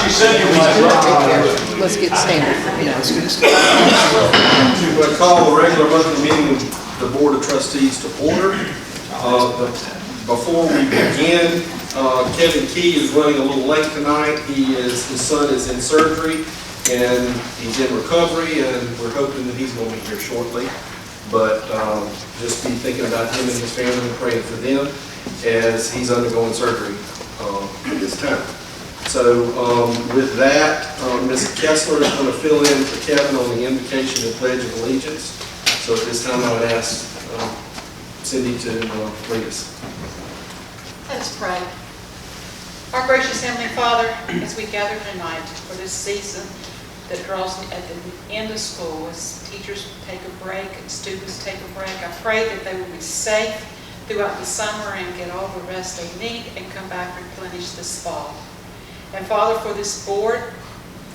She said you might. Let's get standard, you know. To call the regular monthly meeting of the Board of Trustees to order. Before we begin, Kevin Key is running a little late tonight. His son is in surgery and he's in recovery, and we're hoping that he's going to be here shortly. But just be thinking about him and his family and praying for them as he's undergoing surgery at this time. So with that, Ms. Kessler is going to fill in for Kevin on the invocation and pledge of allegiance. So at this time I would ask Cindy to lead us. Let's pray. Our gracious Heavenly Father, as we gather tonight for this season that draws at the end of school, as teachers take a break and students take a break, I pray that they will be safe throughout the summer and get all the rest they need and come back replenished this fall. And Father, for this board,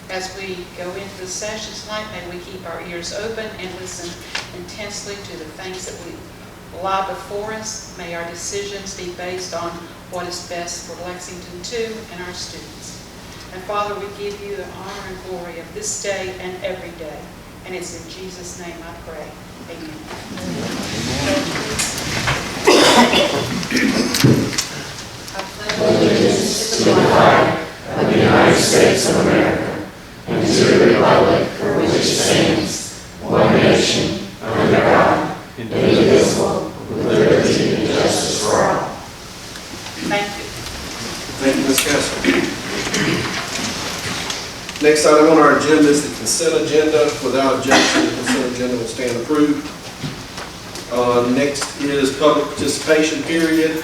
as we go into the session tonight, may we keep our ears open and listen intensely to the things that we lie before us. May our decisions be based on what is best for Lexington 2 and our students. And Father, we give you the honor and glory of this day and every day. And it's in Jesus' name I pray. Amen. I pledge allegiance to the flag of the United States of America and to the republic for which it stands, one nation, under God, indivisible, with liberty and justice for all. Thank you. Thank you, Ms. Kessler. Next item on our agenda is the consent agenda. Without objection, the consent agenda will stand approved. Next is public participation period.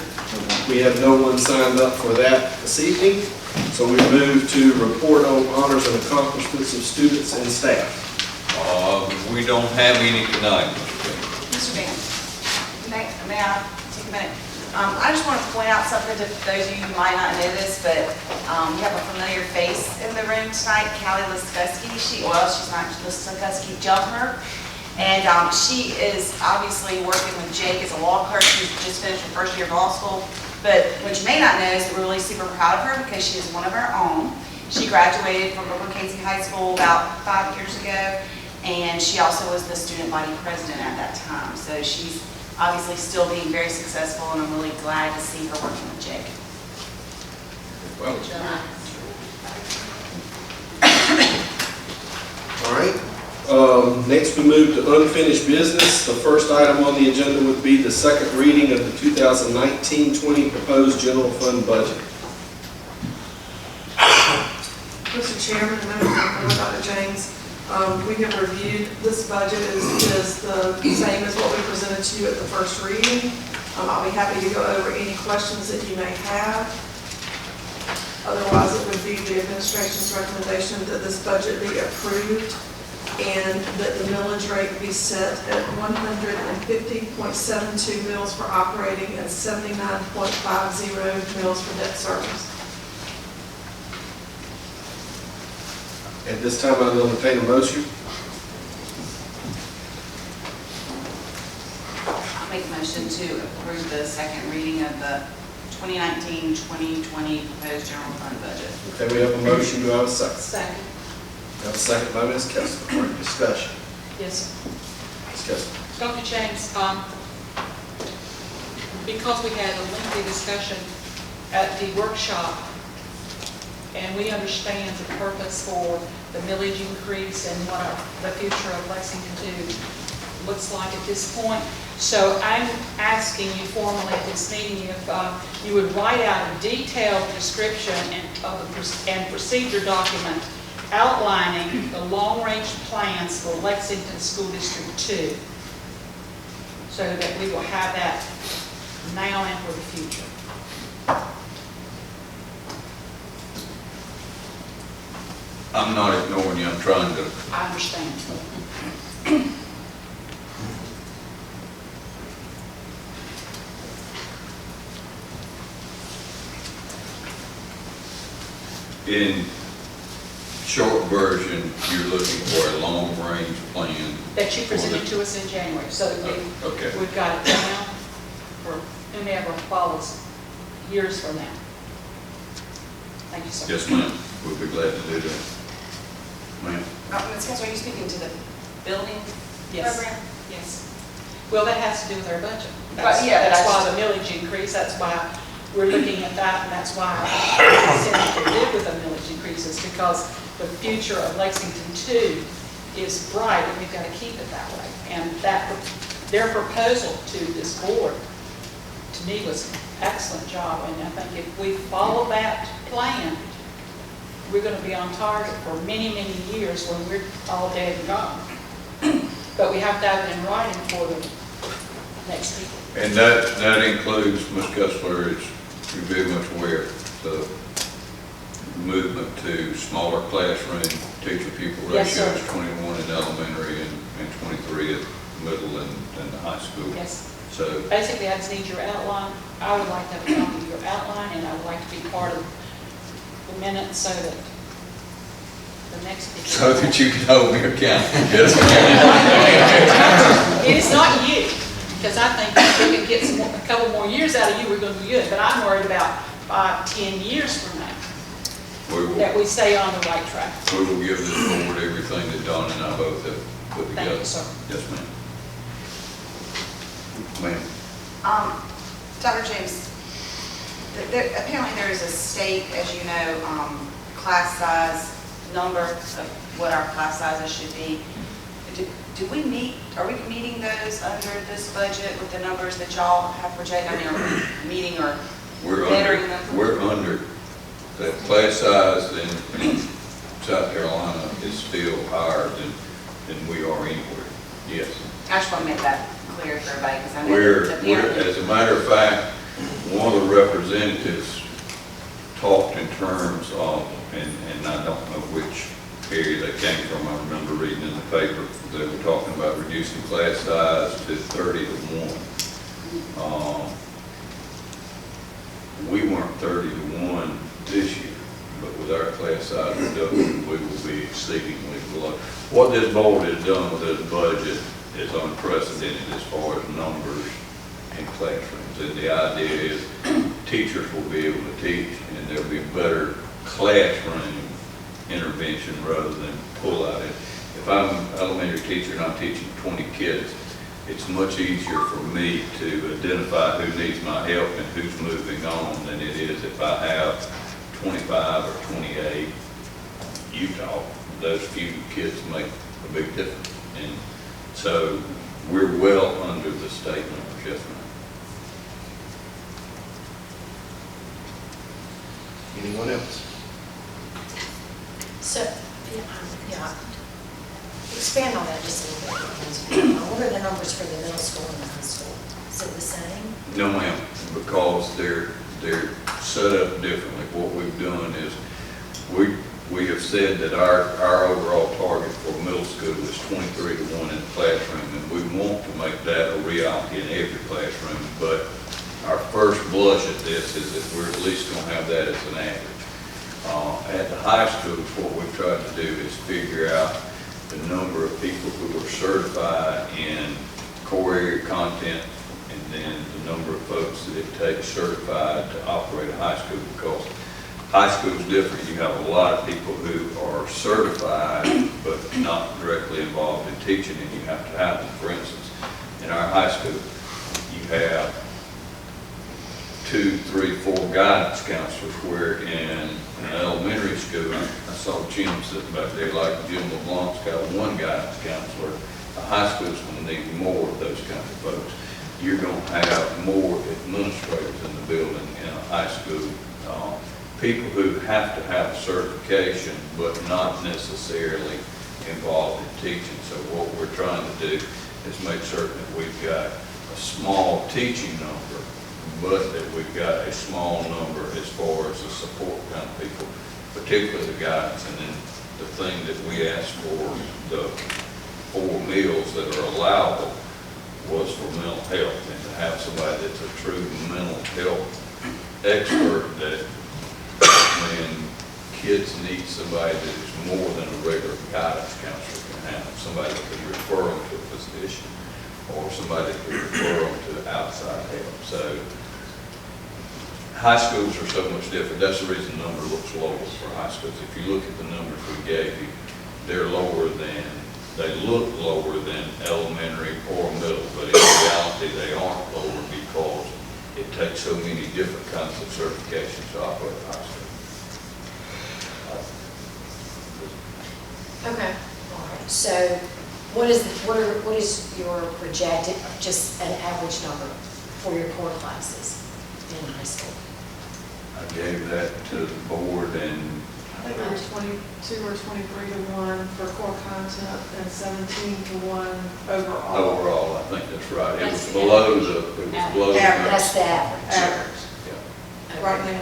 We have no one signed up for that this evening. So we move to report on honors and accomplishments of students and staff. We don't have any tonight. Mr. Van, may I take a minute? I just want to point out something to those of you who might not know this, but we have a familiar face in the room tonight, Callie Liskuski. She's not Liskuski, Jumper. And she is obviously working with Jake as a law clerk. She's just finished her first year of law school. But what you may not know is that we're really super proud of her because she is one of our own. She graduated from Brooklyn Casey High School about 5 years ago, and she also was the student body president at that time. So she's obviously still being very successful, and I'm really glad to see her working with Jake. Well, all right. Next we move to unfinished business. The first item on the agenda would be the second reading of the 2019-20 proposed general fund budget. Mr. Chairman, members of the board, Dr. James, we have reviewed this budget is the same as what we presented to you at the first reading. I'll be happy to go over any questions that you may have. Otherwise, it would be the administration's recommendation that this budget be approved and that the millage rate be set at 150.72 mils for operating and 79.50 mils for debt service. At this time, I will entertain a motion. I'll make a motion to approve the second reading of the 2019-2020 proposed general fund budget. Okay, we have a motion. Do I have a second? Second. I have a second by Ms. Kessler. For discussion. Yes, Ms. Kessler. Dr. James, because we had a lengthy discussion at the workshop, and we understand the purpose for the millage increase and what the future of Lexington 2 looks like at this point. So I'm asking you formally at this meeting if you would write out a detailed description and procedure document outlining the long-range plans for Lexington School District 2, so that we will have that now and for the future. I'm not ignoring you. I'm trying to. I understand. In short version, you're looking for a long-range plan. That you presented to us in January, so that we've got it down for whomever follows years from now. Thank you, sir. Yes, ma'am. we'll be glad to do that. Ma'am? Ms. Counselor, are you speaking to the building Yes. program? Yes. Well, that has to do with our budget. Right, yeah, That's but I why the millage increase, that's why we're looking at that, and that's why I said to live with the millage increases, because the future of Lexington 2 is bright, and we've got to keep it that way. And that, their proposal to this board, to me, was an excellent job, and I think if we follow that plan, we're going to be on target for many, many years when we're all dead and gone. But we have to have it in writing for the next people. And that includes, Ms. Kessler, as you're very much aware, the movement to smaller classroom, teacher-pupil Yes, ratio sir. is 21 in elementary and 23 at middle and the high school. Yes. So, Basically, I just need your outline. I would like to have a copy of your outline, and I would like to be part of the minutes so that the next people. so that you can hold me accountable. Yes, ma'am. It is not you, because I think if we could get a couple more years out of you, we're going to be good. But I'm worried about 5, 10 years from now, that we stay on the right track. We will give this board everything that Don and I both have put together. Thank you, sir. Yes, ma'am. Ma'am. Dr. James, apparently there is a state, as you know, class size number of what our class sizes should be. Do we meet, are we meeting those under this budget with the numbers that y'all have projected? I mean, are we meeting or bettering them? We're under. The class size in South Carolina is still higher than we are anywhere. Yes. I just want to make that clear for everybody, because I know that As a matter of fact, one of the representatives talked in terms of, and I don't know which area they came from, I remember reading in the paper, they were talking about reducing class size to 30 to 1. We weren't 30 to 1 this year, but with our class size reduction, we will be exceedingly below. What this board has done with this budget is unprecedented as far as numbers in classrooms. And the idea is teachers will be able to teach, and there'll be better classroom intervention rather than pull out it. If I'm an elementary teacher and I'm teaching 20 kids, it's much easier for me to identify who needs my help and who's moving on than it is if I have 25 or 28 Utah. Those few kids make a big difference. And so we're well under the state numbers, yes, ma'am. Anyone else? So, yeah, expand on that just a little bit. What are the numbers for the middle school and the high school? Is it the same? No, ma'am, because they're set up differently. What we've done is we have said that our overall target for middle school is 23 to 1 in the classroom, and we want to make that a reality in every classroom. But our first blush at this is that we're at least going to have that as an average. At the high schools, what we've tried to do is figure out the number of people who are certified in core area content, and then the number of folks that it takes certified to operate a high school, because high school is different. You have a lot of people who are certified but not directly involved in teaching, and you have to have them. For instance, in our high school, you have 2, 3, 4 guidance counselors, where in an elementary school, I saw Jim sitting back there like Jim LeBlanc's got 1 guidance counselor. A high school's going to need more of those kinds of folks. You're going to have more administrators in the building in a high school. People who have to have a certification but not necessarily involved in teaching. So what we're trying to do is make certain that we've got a small teaching number, but that we've got a small number as far as the support kind of people, particularly the guidance. And then the thing that we asked for, the 4 meals that are allowable, was for mental health, and to have somebody that's a true mental health expert, that when kids need somebody that is more than a regular guidance counselor can have, somebody that can refer them to a physician, or somebody that can refer them to outside help. So high schools are so much different. That's the reason the number looks lower for high schools. If you look at the numbers we gave you, they're lower than, they look lower than elementary or middle, but in reality, they aren't lower because it takes so many different kinds of certifications to operate a high school. Okay. All right. So what is your projected, just an average number for your core classes in high school? I gave that to the board, and I think there was 22 or 23 to 1 for core content and 17 to 1 overall. overall, I think that's right. It was That's below the, it was below the. That's the average. Average, Yeah, Okay. right now,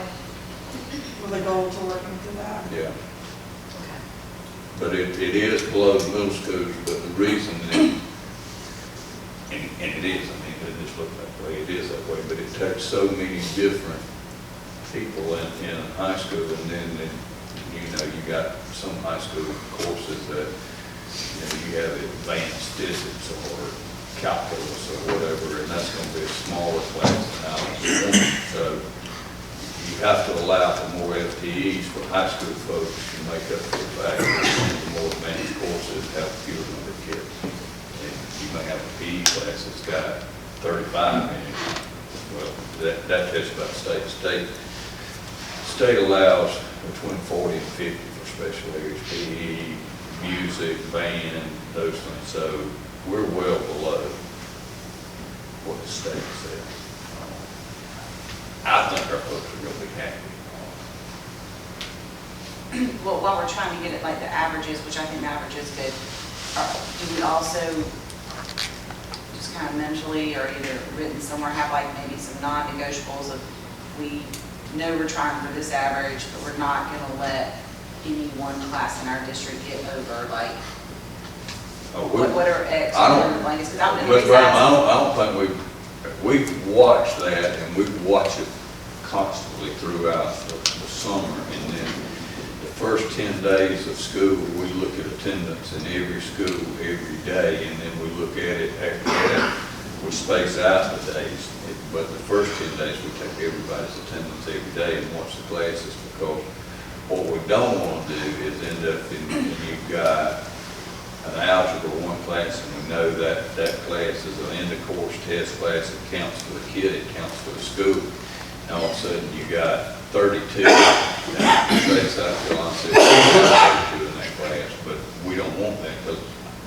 with a goal to working to that. yeah. Okay. But it is below the middle schools, but the reason that, and it is, I mean, it just looks that way, it is that way, but it takes so many different people in high school, and then, you know, you got some high school courses that, you know, you have advanced physics or calculus or whatever, and that's gonna be a smaller class than ours. So you have to allow for more FTEs for high school folks to make up for the fact that the more advanced courses have fewer number of kids. And you may have a PE class that's got 35 in it. Well, that tells you about state. State allows between 40 and 50 for special areas, PE, music, band, those things. So we're well below what the state says. I think our folks are going to be happy. Well, while we're trying to get it like the averages, which I think the average is good, do we also just kind of mentally or either written somewhere have like maybe some non-negotiables of we know we're trying for this average, but we're not going to let any one class in our district get over like what are X? I don't, like, it's, I'm but I don't think we've watched that, and we've watched it constantly throughout the summer, and then the first 10 days of school, we look at attendance in every school every day, and then we look at it after that. We space out the days, but the first 10 days, we take everybody's attendance every day and watch the classes, because what we don't want to do is end up and you've got an algebra 1 class, and we know that class is an end-of-course test class. It counts for the kid, it counts for the school. And all of a sudden, you got 32. Now, say South Carolina says 32 in that class, but we don't want that, because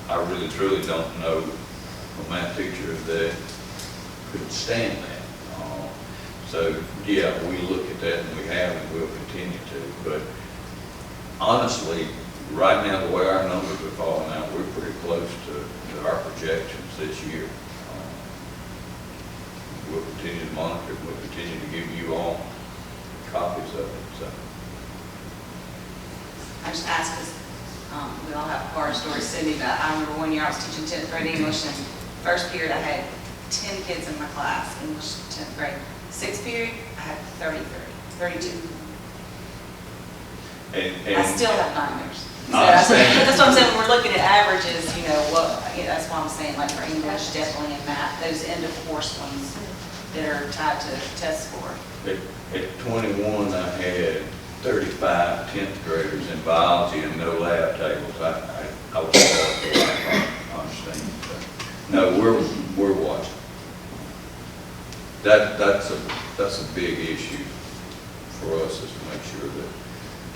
I really, truly don't know a math teacher that could stand that. So, yeah, we look at that, and we have, and we'll continue to. But honestly, right now, the way our numbers are falling out, we're pretty close to our projections this year. We'll continue to monitor it. We'll continue to give you all copies of it. So. I just asked because we all have horror stories, Cindy, but I remember one year I was teaching 10th grade English, and first period I had 10 kids in my class, English 10th grade. 6th period, I had 32. And I still have nightmares. So I understand. that's what I'm saying, when we're looking at averages, you know, that's what I'm saying, like for English, definitely in math, those end of course ones that are tied to test score. At 21, I had 35 10th graders in biology and no lab tables. I was I understand. But no, we're watching. That's a big issue for us, is to make sure that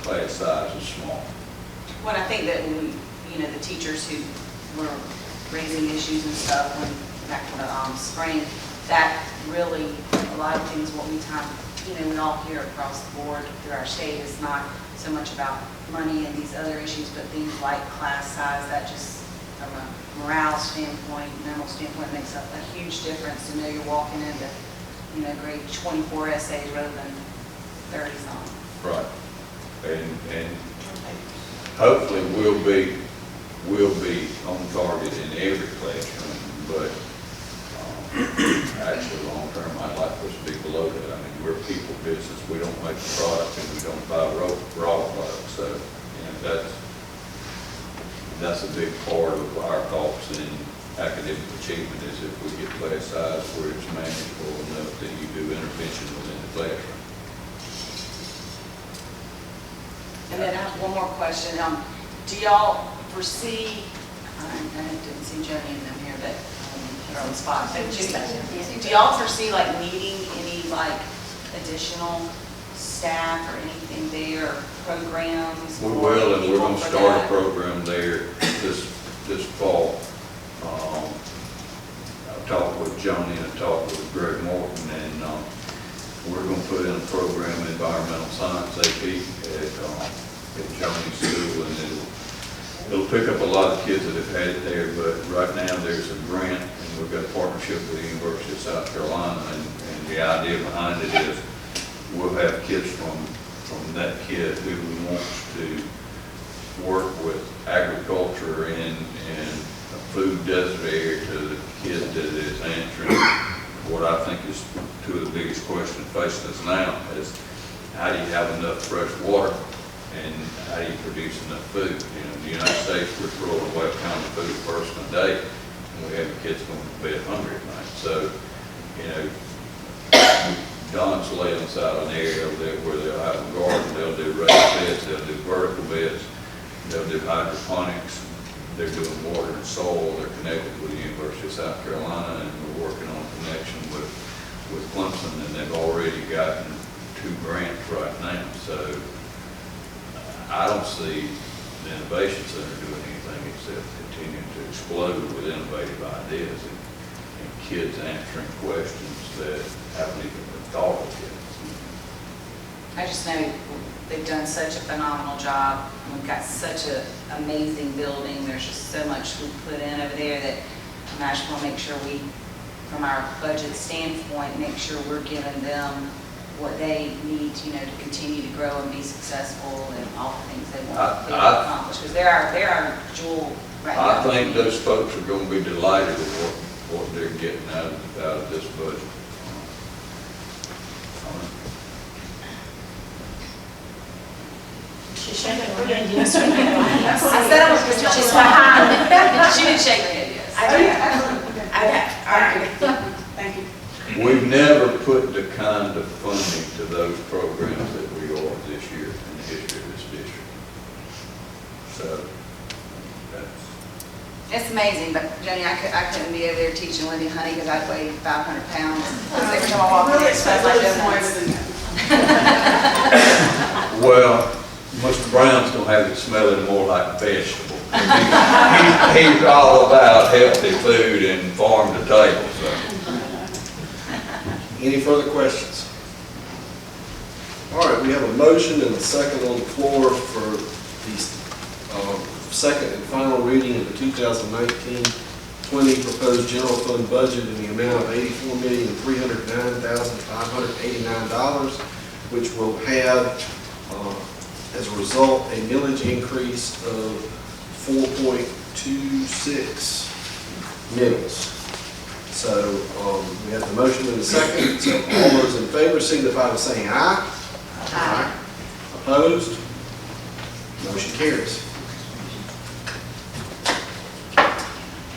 class size is small. Well, I think that when, you know, the teachers who were raising issues and stuff back in the spring, that really, a lot of things what we all hear across the board through our state is not so much about money and these other issues, but things like class size, that just from a morale standpoint, mental standpoint, makes a huge difference to know you're walking into, you know, grade 24 essays rather than 30 some. Right. And hopefully we'll be on target in every classroom, but actually long term I'd like us to be below that. I mean, we're a people business. We don't make the product and we don't buy raw products. So, you know, that's a big part of our thoughts in academic achievement, is if we get class size where it's manageable enough that you do intervention within the classroom. And then I have one more question. Do y'all foresee, I didn't see Joni in them here, but put her on the spot. But do y'all foresee like needing any like additional staff or anything there, or programs? We or will, and we're people gonna for start a that? program there this fall. I've talked with Joni and I talked with Greg Morton, and we're gonna put in a program, environmental science AP at Joni's school, and it'll pick up a lot of kids that have had it there, but right now there's a grant, and we've got a partnership with the University of South Carolina, and the idea behind it is we'll have kids from that kid who wants to work with agriculture in a food desert area to the kid that is answering what I think is two of the biggest questions facing us now is how do you have enough fresh water and how do you produce enough food? You know, in the United States, we're throwing away a pound of food a person a day, and we have kids going to bed hungry at night. So, you know, Don's laying aside an area over there where they'll have a garden, they'll do raised beds, they'll do vertical beds, they'll do hydroponics, they're doing water and soil, they're connected with the University of South Carolina, and we're working on a connection with Clemson, and they've already gotten 2 grants right now. So I don't see the Innovation Center doing anything except continuing to explode with innovative ideas and kids answering questions that haven't even been thought of yet. I just know they've done such a phenomenal job. We've got such an amazing building. There's just so much we put in over there that I just want to make sure we, from our budget standpoint, make sure we're giving them what they need, you know, to continue to grow and be successful and all the things they want to accomplish. Because they're our jewel right now. I think those folks are going to be delighted with what they're getting out of this budget. She's shaking her head, yes, or no? I said I was going to. She's behind. She didn't shake her head, yes. Okay, all right. Thank you. We've never put the kind of funding to those programs that we are this year in the history of this district. So, that's... It's amazing, but Joni, I couldn't be over there teaching Wendy honey because I'd weigh 500 pounds. Every time I walk in, it smells like donuts. Well, Mr. Brown's gonna have it smelling more like a vegetable. He's all about healthy food and farm to table, so. Any further questions? All right, we have a motion and a second on the floor for the second and final reading of the 2019-20 proposed general fund budget in the amount of $84,309,589, which will have, as a result, a millage increase of 4.26 mills. So we have the motion in the second. So all those in favor signify by saying aye. Aye. Opposed? Motion carries.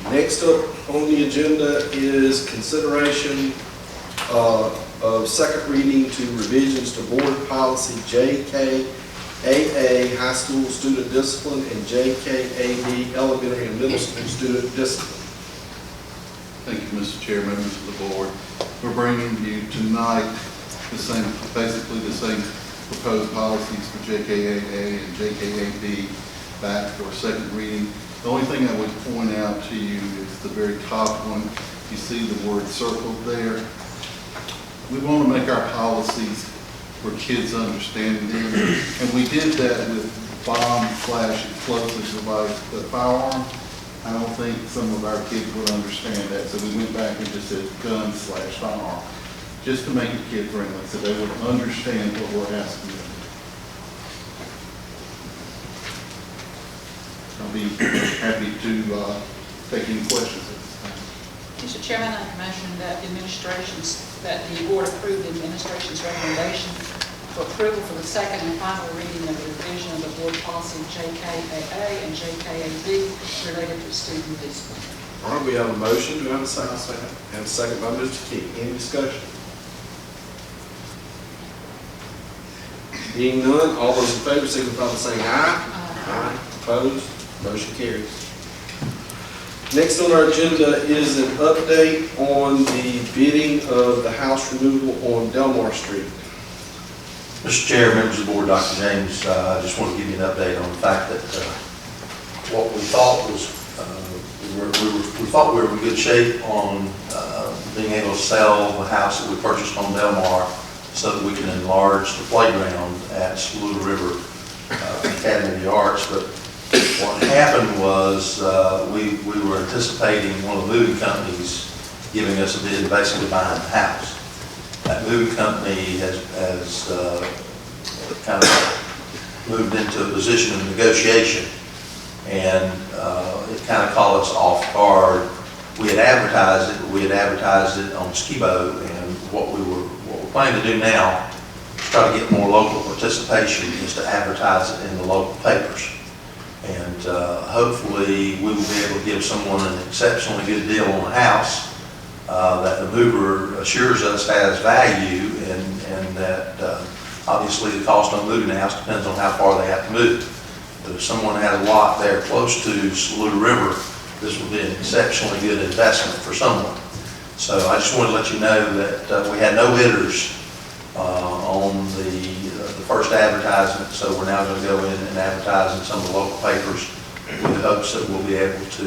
Next up on the agenda is consideration of second reading to revisions to board policy JKAA, high school student discipline, and JKAB, elementary and middle school student discipline. Thank you, Mr. Chair, members of the board. We're bringing you tonight basically the same proposed policies for JKAA and JKAB back for second reading. The only thing I would point out to you is the very top one. You see the word circled there. We want to make our policies where kids understand them, and we did that with bomb/explosive device, the firearm. I don't think some of our kids would understand that, so we went back and just said gun/firearm, just to make it kid friendly, so they would understand what we're asking them. I'll be happy to take any questions at this time. Mr. Chairman, I motion that the board approve the administration's recommendation for approval for the second and final reading of the revision of the board policy JKAA and JKAB related to student discipline. All right, we have a motion. Do we have a second? Have a second by Mr. Key. Any discussion? Being none, all those in favor signify by saying aye. Aye. Opposed? Motion carries. Next on our agenda is an update on the bidding of the house renewal on Delmar Street. Mr. Chair, members of the board, Dr. James, I just want to give you an update on the fact that what we thought was, we thought we were in good shape on being able to sell the house that we purchased on Delmar so that we can enlarge the playground at Saluda River Academy of the Arts. But what happened was we were anticipating one of the moving companies giving us a bid and basically buying the house. That moving company has kind of moved into a position of negotiation, and it kind of caught us off guard. We had advertised it, but we had advertised it on Skibo, and what we're planning to do now is try to get more local participation, is to advertise it in the local papers. And hopefully we will be able to give someone an exceptionally good deal on a house that the mover assures us has value, and that obviously the cost of moving the house depends on how far they have to move. But if someone has a lot there close to Saluda River, this will be an exceptionally good investment for someone. So I just want to let you know that we had no bidders on the first advertisement, so we're now going to go in and advertise in some of the local papers with hopes that we'll be able to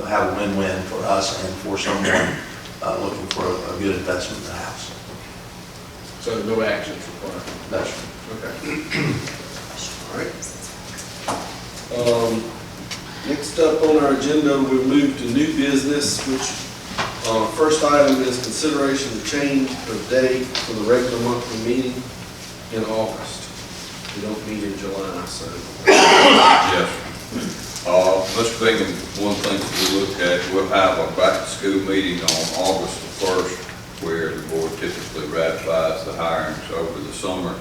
have a win-win for us and for someone looking for a good investment in the house. So no action is required. That's Okay. All right. Next up on our agenda, we move to new business, which first item is consideration of change of date for the regular monthly meeting in August. We don't meet in July, so. Yes. Mr. Bingham, one thing that we look at, we'll have a back-to-school meeting on August the 1st, where the board typically ratifies the hirings over the summer.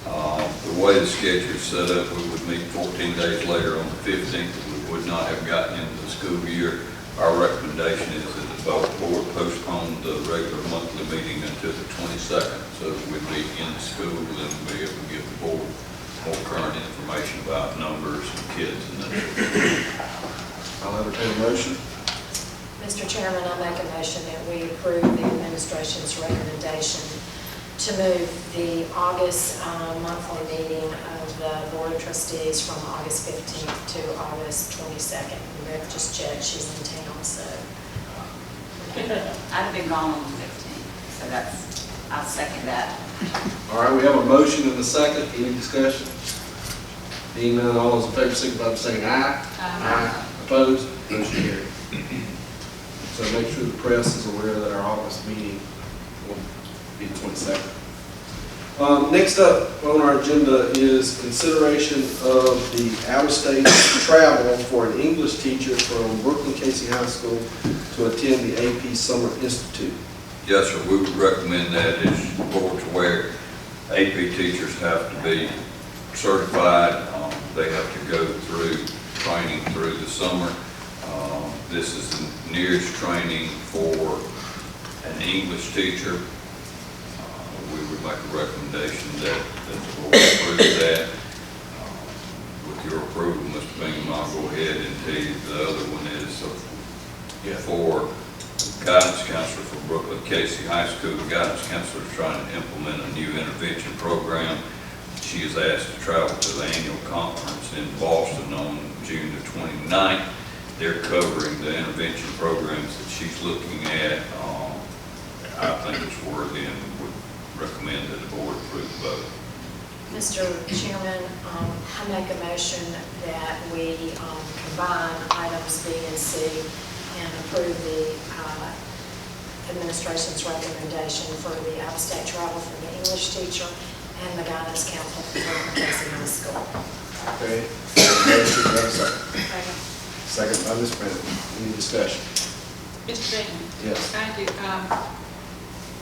The way the schedule is set up, we would meet 14 days later on the 15th. We would not have gotten into the school year. Our recommendation is that the board postpone the regular monthly meeting until the 22nd, so that we'd be in school and be able to give the board more current information about numbers and kids and that. I'll entertain a motion. Mr. Chairman, I make a motion that we approve the administration's recommendation to move the August monthly meeting of the Board of Trustees from August 15th to August 22nd. Rick just checked, she's in town, so. I've been gone on the 15th, so I'll second that. All right, we have a motion and a second. Any discussion? Being none, all those in favor signify by saying aye. Aye. Opposed? Motion carried. So make sure the press is aware that our August meeting will be the 22nd. Next up on our agenda is consideration of the out-of-state travel for an English teacher from Brooklyn Casey High School to attend the AP Summer Institute. Yes, sir, we would recommend that. As the board's aware, AP teachers have to be certified. They have to go through training through the summer. This is the nearest training for an English teacher. We would make a recommendation that the board approve that. With your approval, Mr. Bingham, I'll go ahead and tell you the other one is for guidance counselor for Brooklyn Casey High School. The guidance counselor is trying to implement a new intervention program. She is asked to travel to the annual conference in Boston on June the 29th. They're covering the intervention programs that she's looking at. I think it's worthy and would recommend that the board approve both. Mr. Chairman, I make a motion that we combine items B and C and approve the administration's recommendation for the out-of-state travel for the English teacher and the guidance counselor for Brooklyn Casey High School. Okay. Motion, have a second. Second by Ms. Bennett. Any discussion? Mr. Bingham? Yes. I do.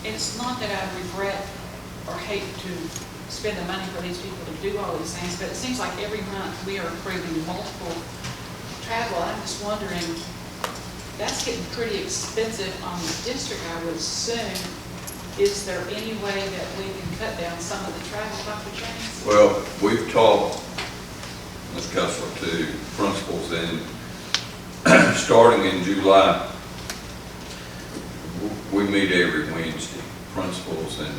It's not that I regret or hate to spend the money for these people to do all these things, but it seems like every month we are approving multiple travel. I'm just wondering, that's getting pretty expensive on the district, I would assume, is there any way that we can cut down some of the travel, Dr. James? Well, we've talked, Ms. Kessler, to principals, and starting in July, we meet every Wednesday, principals and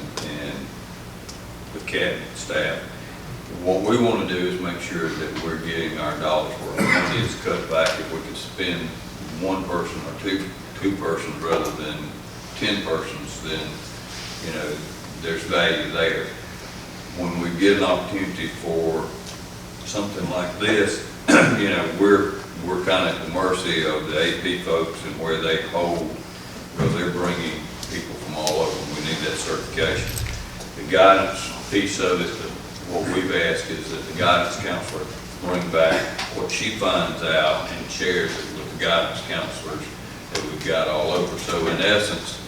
the cabinet staff. What we want to do is make sure that we're getting our dollars worth. Money is cut back. If we could spend one person or two persons rather than 10 persons, then, you know, there's value there. When we get an opportunity for something like this, you know, we're kind of at the mercy of the AP folks and where they hold, because they're bringing people from all over, and we need that certification. The guidance piece of it, what we've asked is that the guidance counselor bring back what she finds out and shares it with the guidance counselors that we've got all over. So in essence,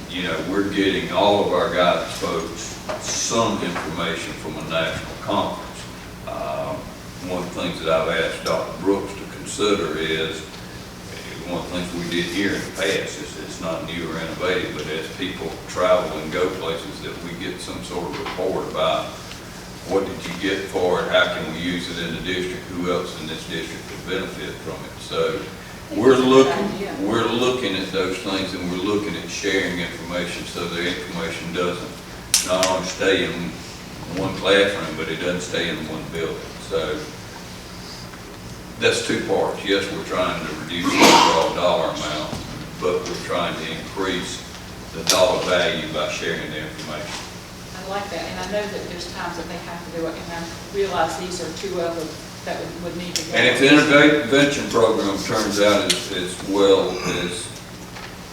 you know, we're getting all of our guidance folks some information from a national conference. One of the things that I've asked Dr. Brooks to consider is, one of the things we did here in the past, it's not new or innovative, but as people travel and go places, that we get some sort of report about what did you get for it, how can we use it in the district, who else in this district could benefit from it. So we're looking at those things, and we're looking at sharing information so the information doesn't not only stay in one classroom, but it doesn't stay in one building. So that's two parts. Yes, we're trying to reduce the overall dollar amount, but we're trying to increase the dollar value by sharing the information. I like that, and I know that there's times that they have to do it, and I realize these are two of them that would need to go. And if the intervention program turns out as well as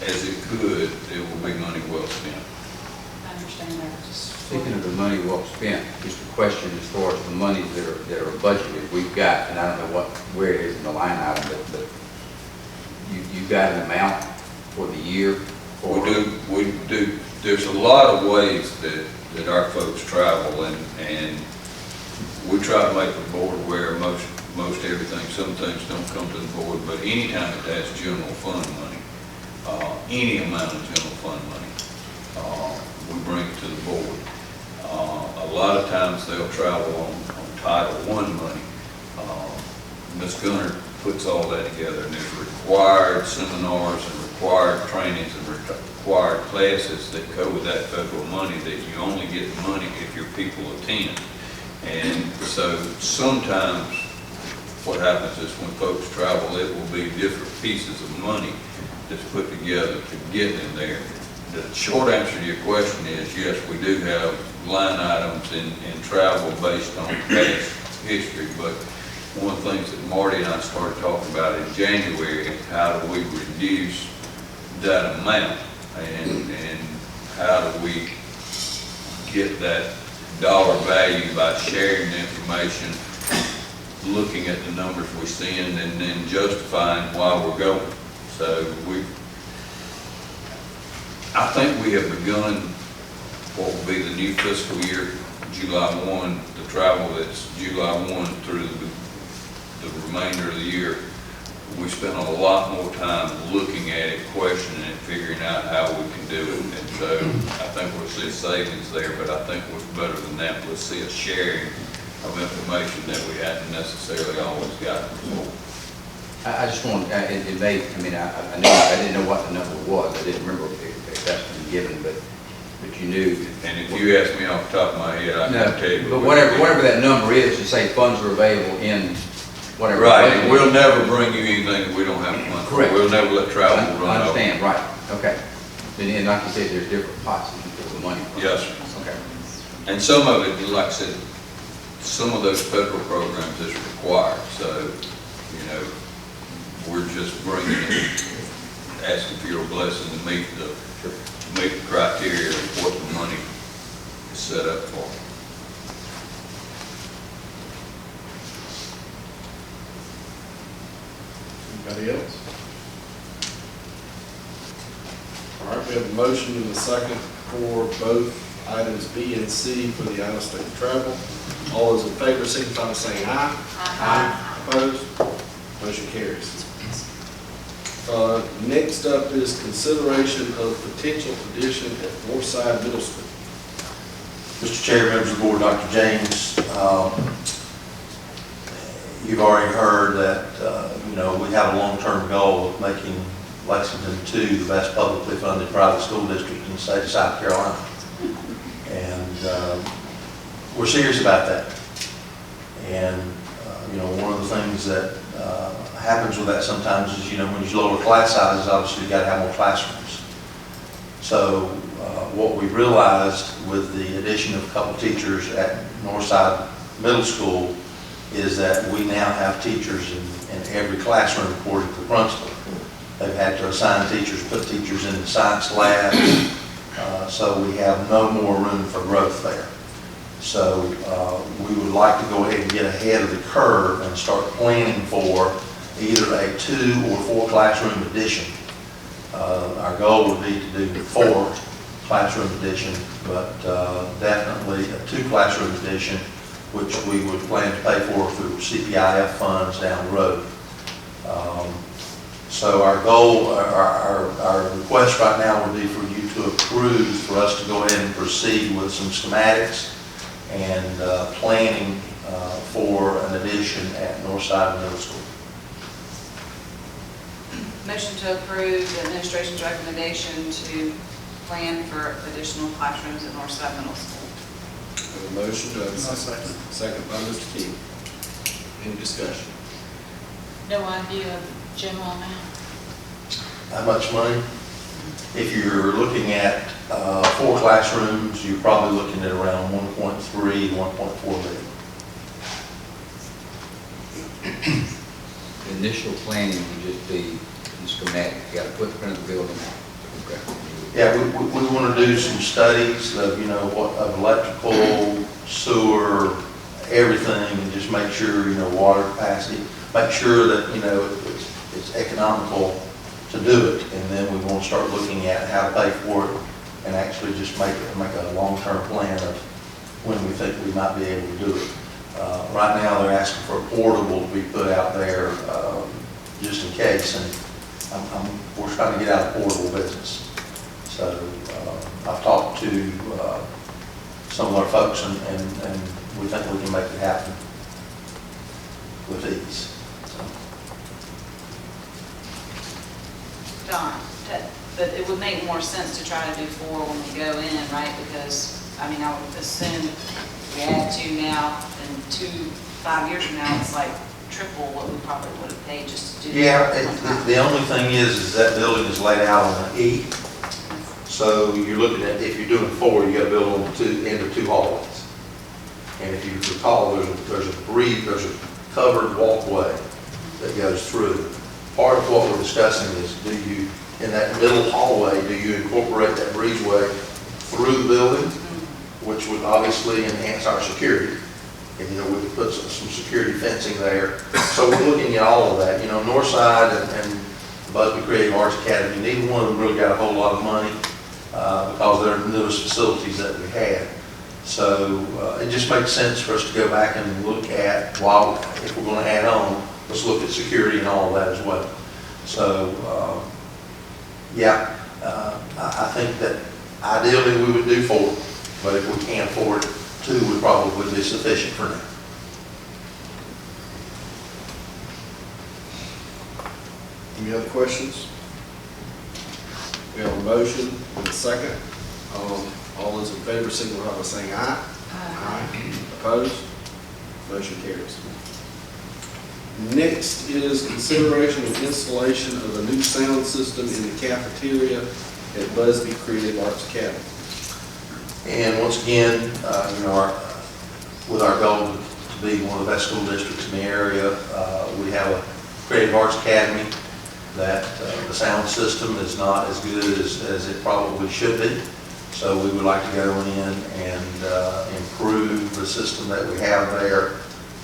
it could, it will be money well spent. I understand that. Speaking of the money well spent, just a question as far as the monies that are budgeted. We've got, and I don't know where it is in the line item, but you got an amount for the year? We do. There's a lot of ways that our folks travel, and we try to make the board aware of most everything. Some things don't come to the board, but anytime it has general fund money, any amount of general fund money, we bring it to the board. A lot of times they'll travel on Title I money. Ms. Gunner puts all that together, and there's required seminars and required trainings and required classes that go with that federal money, that you only get the money if your people attend. And so sometimes what happens is when folks travel, it will be different pieces of money that's put together to get them there. The short answer to your question is, yes, we do have line items in travel based on past history, but one of the things that Marty and I started talking about in January, how do we reduce that amount, and how do we get that dollar value by sharing the information, looking at the numbers we send, and then justifying why we're going. So I think we have begun what will be the new fiscal year, July 1, the travel that's July 1 through the remainder of the year. We spent a lot more time looking at it, questioning it, figuring out how we can do it. And so I think we'll see savings there, but I think what's better than that, we'll see a sharing of information that we hadn't necessarily always gotten before. I just want, it may, I mean, I didn't know what the number was. I didn't remember if that's been given, but you knew. And if you ask me off the top of my head, I can tell you. But whatever that number is, to say funds are available in whatever. Right, and we'll never bring you anything that we don't have money for. Correct. We'll never let travel run over. I understand, right, okay. And like you said, there's different pots that you put the money from. Yes, sir. Okay. And some of it, like I said, some of those federal programs is required, so, you know, we're just bringing it, asking for your blessing to meet the criteria of what the money is set up for. Anybody else? All right, we have a motion and a second for both items B and C for the out-of-state travel. All those in favor signify by saying aye. Aye. Opposed? Motion carries. Next up is consideration of potential addition at Northside Middle School. Mr. Chair, members of the board, Dr. James, you've already heard that, we have a long-term goal of making Lexington 2 the best publicly funded private school district in the state of South Carolina. And we're serious about that. And, one of the things that happens with that sometimes is, when you lower class sizes, obviously you got to have more classrooms. So what we realized with the addition of a couple teachers at Northside Middle School is that we now have teachers in every classroom according to the principal. They've had to assign teachers, put teachers in the science labs, so we have no more room for growth there. So we would like to go ahead and get ahead of the curve and start planning for either a 2 or 4 classroom addition. Our goal would be to do 4 classroom addition, but definitely a 2 classroom addition, which we would plan to pay for through CPIF funds down the road. So our goal, our request right now would be for you to approve for us to go ahead and proceed with some schematics and planning for an addition at Northside Middle School. Motion to approve the administration's recommendation to plan for additional classrooms at Northside Middle School. Have a motion, do I have a second? Second by Mr. King. Any discussion? No idea of general amount. How much money? If you're looking at 4 classrooms, you're probably looking at around 1.3, 1.4 million. The initial planning would just be the schematic, you got a footprint of the building. Okay. Yeah, we want to do some studies of, of electrical, sewer, everything, and just make sure, water capacity, make sure that, it's economical to do it. And then we want to start looking at how to pay for it and actually just make a long-term plan of when we think we might be able to do it. Right now, they're asking for a portable to be put out there just in case, and we're trying to get out of the portable business. So I've talked to some of our folks, and we think we can make it happen with ease. Don, but it would make more sense to try to do 4 when we go in, right? Because, I would assume we add 2 now, and 5 years from now, it's like triple what we probably would have paid just to do Yeah, that one time. the only thing is that building is laid out on an E. So you're looking at, if you're doing 4, you got to build on the end of 2 hallways. And if you recall, there's a covered walkway that goes through. Part of what we're discussing is, in that middle hallway, do you incorporate that breezeway through the building, which would obviously enhance our security. And, we could put some security fencing there. So we're looking at all of that. Northside and the Busby Creative Arts Academy, neither one of them really got a whole lot of money because they're the newest facilities that we had. So it just makes sense for us to go back and look at, if we're going to add on, let's look at security and all of that as well. So, I think that ideally we would do 4, but if we can't afford it, 2 would probably be sufficient for now. Any other questions? We have a motion and a second. All those in favor signify by saying aye. Aye. Opposed? Motion carries. Next is consideration of installation of a new sound system in the cafeteria at Busby Creative Arts Academy. And once again, with our goal to be one of the best school districts in the area, we have a Creative Arts Academy that the sound system is not as good as it probably should be. So we would like to go in and improve the system that we have there.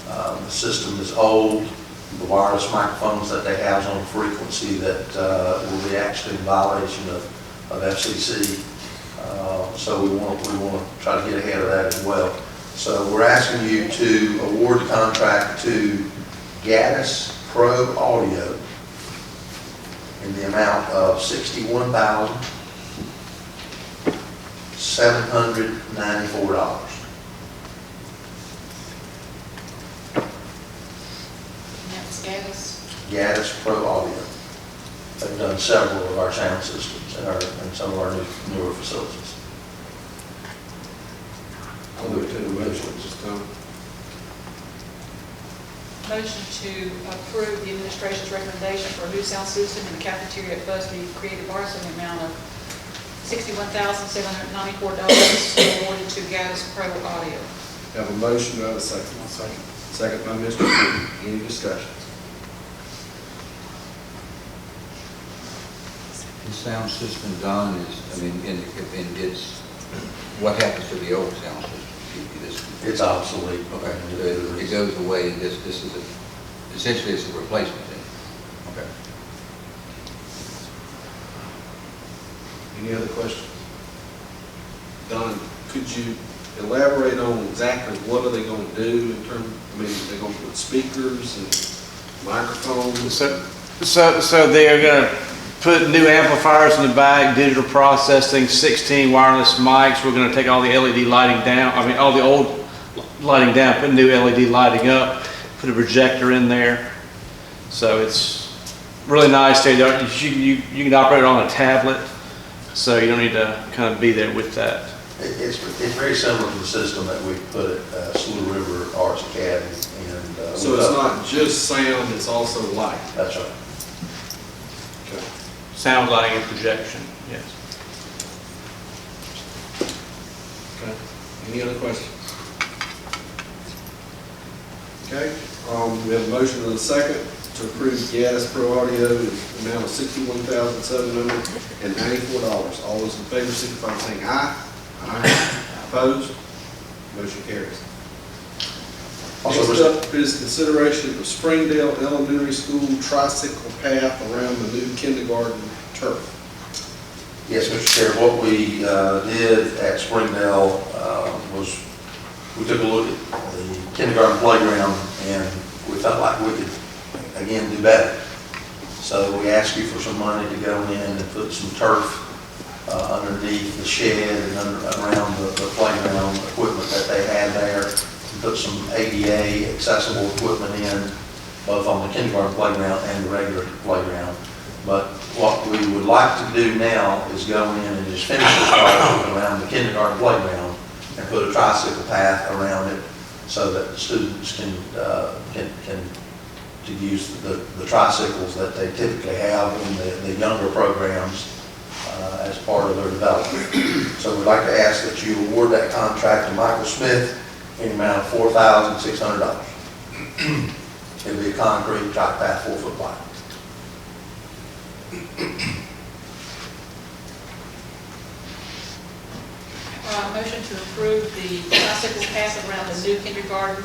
The system is old. The wireless microphones that they have is on a frequency that will be actually in violation of FCC. So we want to try to get ahead of that as well. So we're asking you to award the contract to Gaddis Pro Audio in the amount of $61,794. And that's Gaddis. Gaddis Pro Audio. They've done several of our sound systems in some of our newer facilities. I'll entertain a motion at this time. Motion to approve the administration's recommendation for a new sound system in the cafeteria at Busby Creative Arts in the amount of $61,794 awarded to Gaddis Pro Audio. Have a motion, do I have a second? Second. Second by Mr. King. Any discussion? The sound system, Don, is, I mean, and it's, what happens to the old sound system? It's obsolete. Okay, it goes away, and this is essentially it's a replacement then? Okay. Any other questions? Don, could you elaborate on exactly what are they going to do in terms, I mean, they're going to put speakers and microphones? So they are going to put new amplifiers in the back, digital processing, 16 wireless mics. We're going to take all the LED lighting down, I mean, all the old lighting down, put new LED lighting up, put a projector in there. So it's really nice. You can operate it on a tablet, so you don't need to kind of be there with that. It's very similar to the system that we put at Slough River Arts Academy. And, So it's not just sound, it's also light? That's right. Okay. Sound, lighting, and projection, yes. Okay. Any other questions? Okay, we have a motion and a second to approve Gaddis Pro Audio in the amount of $61,794. All those in favor signify by saying aye. Aye. Opposed? Motion carries. Next up is consideration of Springdale Elementary School tricycle path around the new kindergarten turf. Yes, Mr. Chair, what we did at Springdale was we took a look at the kindergarten playground and we felt like we could, again, do better. So we asked you for some money to go in and put some turf underneath the shed and around the playground equipment that they had there. And put some ADA accessible equipment in, both on the kindergarten playground and the regular playground. But what we would like to do now is go in and just finish this project around the kindergarten playground and put a tricycle path around it so that the students can use the tricycles that they typically have in the younger programs as part of their development. So we'd like to ask that you award that contract to Michael Smith in the amount of $4,600. It'll be a concrete trike path, 4 foot wide. Motion to approve the tricycle path around the new kindergarten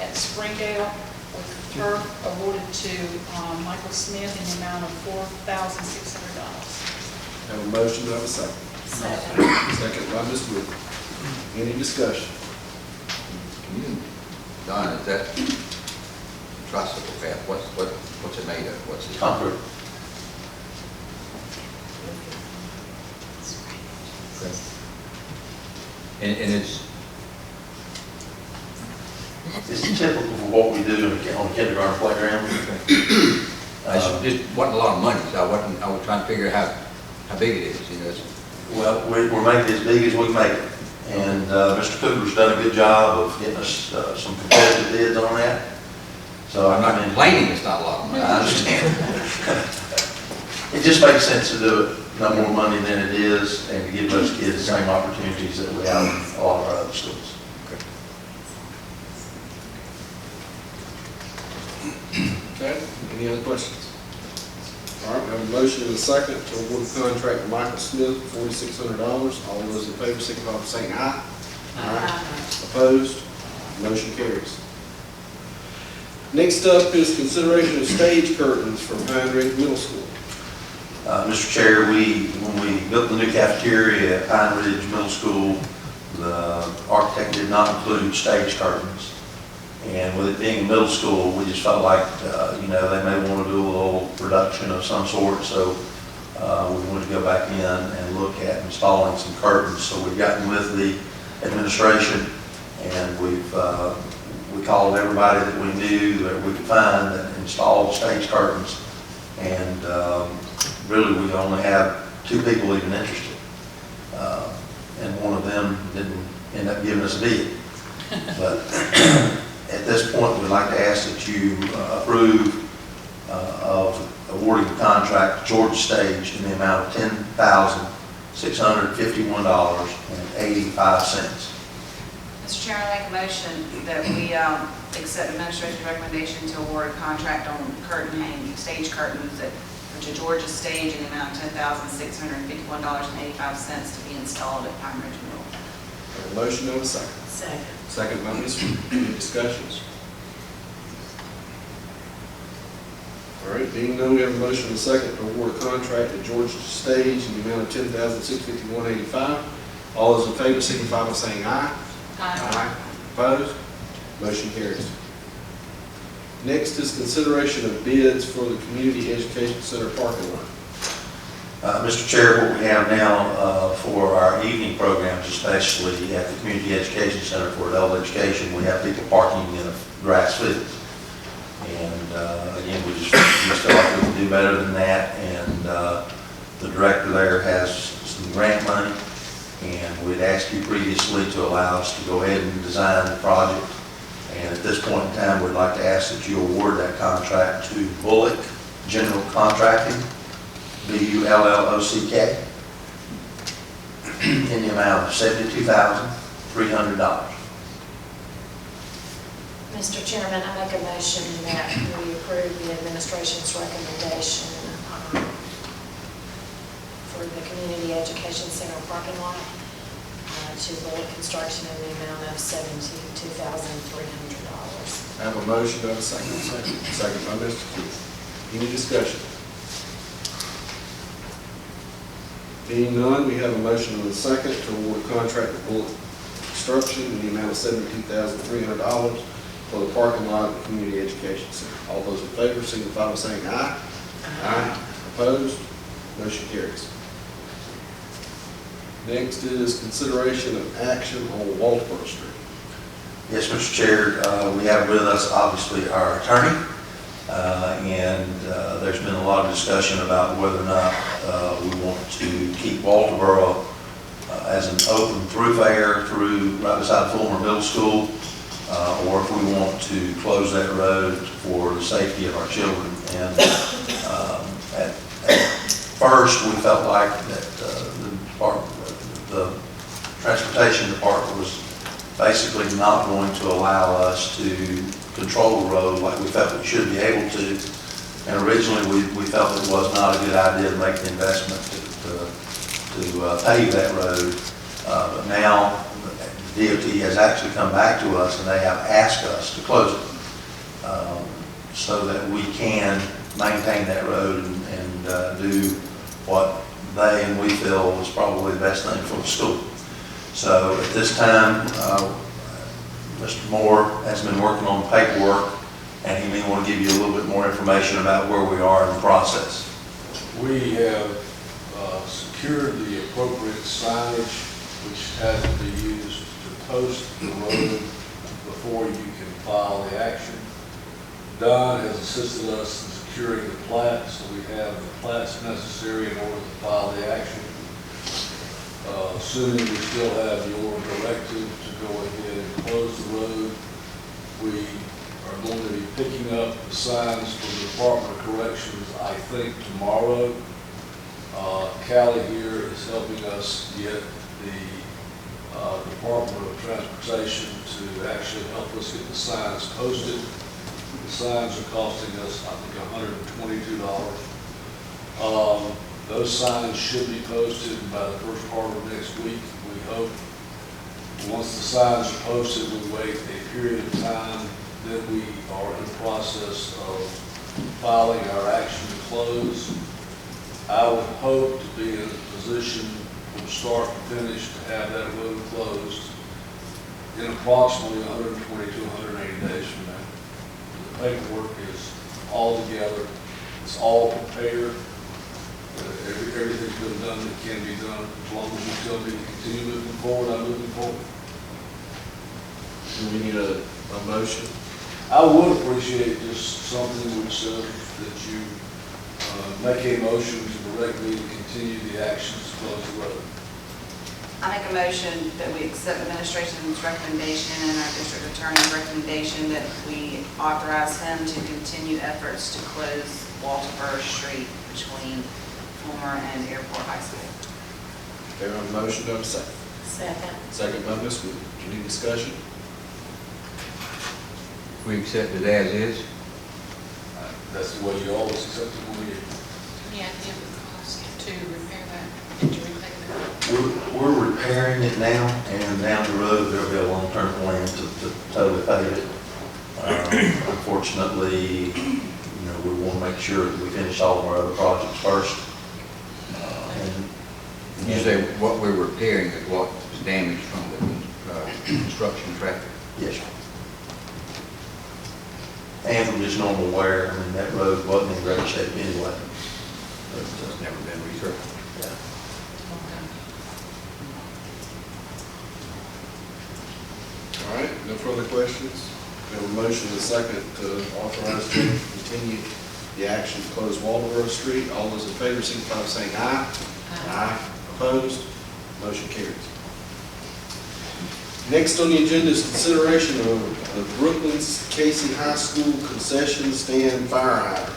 at Springdale with turf awarded to Michael Smith in the amount of $4,600. Have a motion, do I have a second? Second. Second by Ms. Wood. Any discussion? Don, is that tricycle path, what's it made of? What's it? Concrete. Okay. And it's typical for what we do on the kindergarten playground. I just wasn't a lot of money, so I was trying to figure out how big it is, you know. Well, we're making it as big as we can make it. And Mr. Cooper's done a good job of getting us some competitive bids on that. So I'm not complaining it's not a lot of money. I understand. It just makes sense to do it, no more money than it is, and to give those kids the same opportunities that we have in a lot of our other schools. Okay, any other questions? All right, we have a motion and a second to award the contract to Michael Smith for $4,600. All those in favor signify by saying aye. Aye. Opposed? Motion carries. Next up is consideration of stage curtains for Pine Ridge Middle School. Mr. Chair, when we built the new cafeteria at Pine Ridge Middle School, the architect did not include stage curtains. And with it being middle school, we just felt like, you know, they may want to do a little production of some sort, so we wanted to go back in and look at installing some curtains. So we've gotten with the administration, and we called everybody that we knew that we could find that installed stage curtains, and really we only have 2 people even interested, and one of them didn't end up giving us a bid. But at this point, we'd like to ask that you approve of awarding the contract to Georgia Stage in the amount of $10,651.85. Mr. Chairman, I make a motion that we accept administration's recommendation to award a contract on curtain hanging, stage curtains to Georgia Stage in the amount of $10,651.85 to be installed at Pine Ridge Middle. Have a motion and a second. Second. Second by Ms. Reed. Any discussions? All right, being none, we have a motion and a second to award a contract to Georgia Stage in the amount of $10,651.85. All those in favor signify by saying aye. Aye. Opposed? Motion carries. Next is consideration of bids for the Community Education Center parking lot. Mr. Chair, what we have now for our evening programs, especially at the Community Education Center for adult education, we have people parking in a grass field. And again, we just feel like we can do better than that. And the director there has some grant money, and we'd asked you previously to allow us to go ahead and design the project. And at this point in time, we'd like to ask that you award that contract to Bullock General Contracting, BULLOCK, in the amount of $72,300. Mr. Chairman, I make a motion that we approve the administration's recommendation for the Community Education Center parking lot to Bullock Construction in the amount of $72,300. I have a motion, do I have a second? Second by Mr. Keith. Any discussion? Being none, we have a motion and a second to award a contract to Bullock Construction in the amount of $72,300 for the parking lot of the Community Education Center. All those in favor signify by saying aye. Aye. Opposed? Motion carries. Next is consideration of action on Waltboro Street. Yes, Mr. Chair, we have with us obviously our attorney, and there's been a lot of discussion about whether or not we want to keep Walterboro as an open thoroughfare through right beside Fulmer Middle School, or if we want to close that road for the safety of our children. And at first, we felt like that the transportation department was basically not going to allow us to control the road like we felt we should be able to. And originally, we felt it was not a good idea to make the investment to pave that road. But now, DOT has actually come back to us and they have asked us to close it so that we can maintain that road and do what they and we feel is probably the best thing for the school. So at this time, Mr. Moore has been working on the paperwork, and he may want to give you a little bit more information about where we are in the process. We have secured the appropriate signage, which has to be used to post the road before you can file the action. Don has assisted us in securing the plat, so we have the plats necessary in order to file the action. Assuming we still have your directive to go ahead and close the road, we are going to be picking up the signs from the Department of Corrections, I think, tomorrow. Callie here is helping us get the Department of Transportation to actually help us get the signs posted. The signs are costing us, I think, $122. Those signs should be posted by the first part of next week, we hope. Once the signs are posted, we wait a period of time, then we are in the process of filing our action to close. I would hope to be in a position from start to finish to have that road closed in approximately 120 to 180 days from now. The paperwork is all together, it's all prepared. Everything's been done that can be done. As long as you tell me to continue moving forward, I'm moving forward. Do we need a motion? I would appreciate just something which says that you make a motion to direct me to continue the actions to close the road. I make a motion that we accept administration's recommendation and our district attorney's recommendation that we authorize him to continue efforts to close Walter Street between Fulmer and Airport High School. Okay, we have a motion, do I have a second? Second. Second by Ms. Wood. Any discussion? We accept it as is. That's the way you always accept it when we do. Yeah, it would cost to repair that and to repair that. We're repairing it now, and down the road, there'll be a long-term plan to totally pave it. Unfortunately, we want to make sure that we finish all of our other projects first. You say what we're repairing is what was damaged from the construction traffic? Yes, sir. And from just normal wear. I mean, that road wasn't in great shape anyway. But, It's never been resurfaced. yeah. All right, no further questions? We have a motion and a second to authorize Jim to continue the action to close Waldeboro Street. All those in favor signify by saying aye. Aye. Opposed? Motion carries. Next on the agenda is consideration of the Brooklands Casey High School concession stand fire hydrant.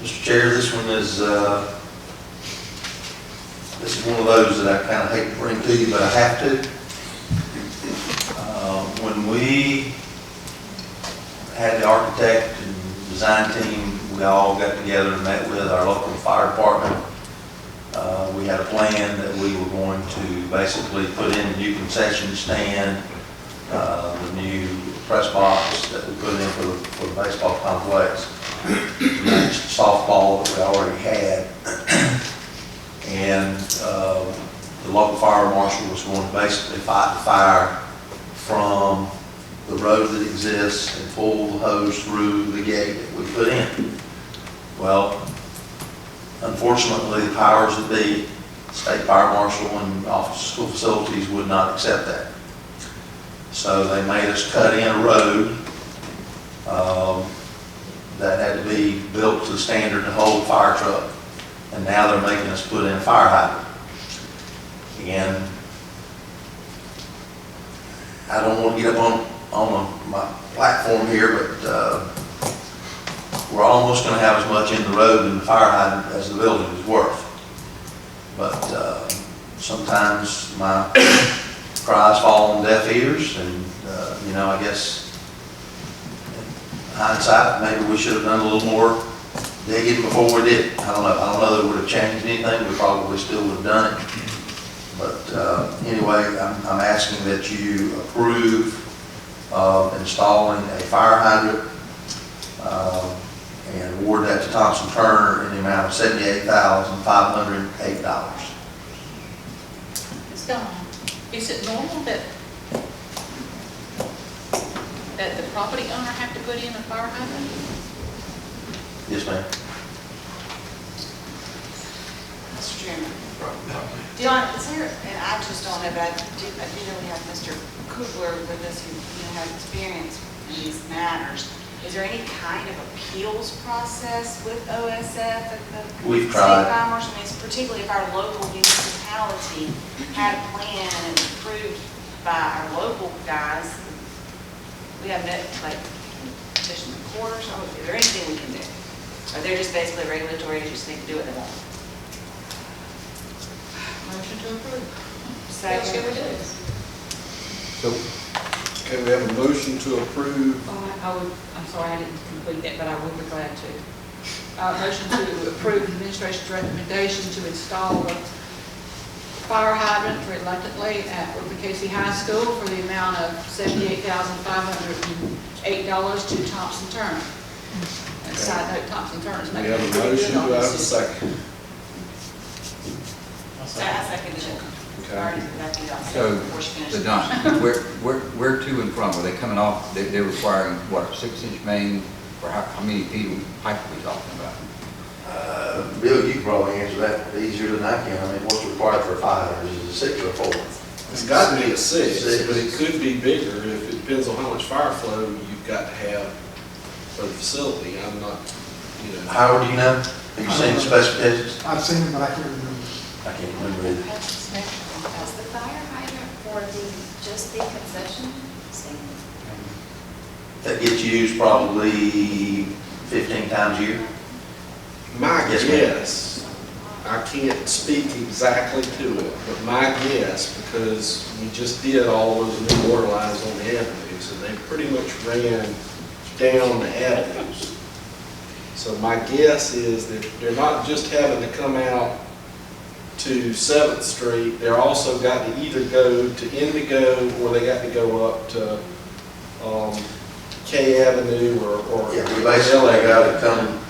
Mr. Chair, this one is, this is one of those that I kind of hate to bring to you, but I have to. When we had the architect and design team, we all got together and met with our local fire department. We had a plan that we were going to basically put in a new concession stand, the new press box that we put in for the baseball complex, matched the softball that we already had. And the local fire marshal was going to basically fight the fire from the road that exists and pull the hose through the gate that we put in. Well, unfortunately, the powers that be, state fire marshal and office of school facilities, would not accept that. So they made us cut in a road that had to be built to the standard to hold a fire truck. And now they're making us put in a fire hydrant. And I don't want to get up on my platform here, but we're almost going to have as much in the road and the fire hydrant as the building is worth. But sometimes my cries fall on deaf ears, and I guess in hindsight, maybe we should have done a little more digging before we did it. I don't know that it would have changed anything. We probably still would have done it. But anyway, I'm asking that you approve of installing a fire hydrant and award that to Thompson Turner in the amount of $78,508. Ms. Dawn, is it normal that the property owner have to put in a fire hydrant? Yes, ma'am. Mr. Chairman. Dion, is there, and I just don't know, but I do know we have Mr. Kugler with us who has experience in these matters. Is there any kind of appeals process with OSF at the We've state tried. fire marshal? I mean, particularly if our local municipality had a plan and it's approved by our local guys, we have no, like, petition the court or something. Is there anything we can do? Or they're just basically regulatory, you just need to do what they want? Motion to approve. Second. Shall we do it? So, Okay, we have a motion to approve. I'm sorry, I didn't complete that, but I would be glad to. Motion to approve the administration's recommendation to install the fire hydrant reluctantly at Brooklyn Casey High School for the amount of $78,508 to Thompson Turner. And side note, Thompson Turner's We making have a a pretty motion, good do on I have a this. second? I seconded it. I already left you off So, before she finished. so Don, where to and from? Are they coming off, they're requiring, what, a 6-inch main? Or how many feet of pipe are we talking about? Bill, you can probably answer that easier than I can. I mean, what's required for a 500, is it a 6 or a 4? It's got to be a 6, Six. but it could be bigger if it depends on how much fire flow you've got to have for the facility. I'm not, Howard, do you know? Have you seen the specifications? I've seen it, but I can't remember. I can't remember either. Does the fire hydrant for just the concession stand? That gets used probably 15 times a year. My Yes, ma'am. guess, I can't speak exactly to it, but my guess, because we just did all those new water lines on the avenues, and they pretty much ran down the avenues. So my guess is that they're not just having to come out to 7th Street, they're also got to either go to Indigo, or they got to go up to K Avenue or Yeah, we basically got to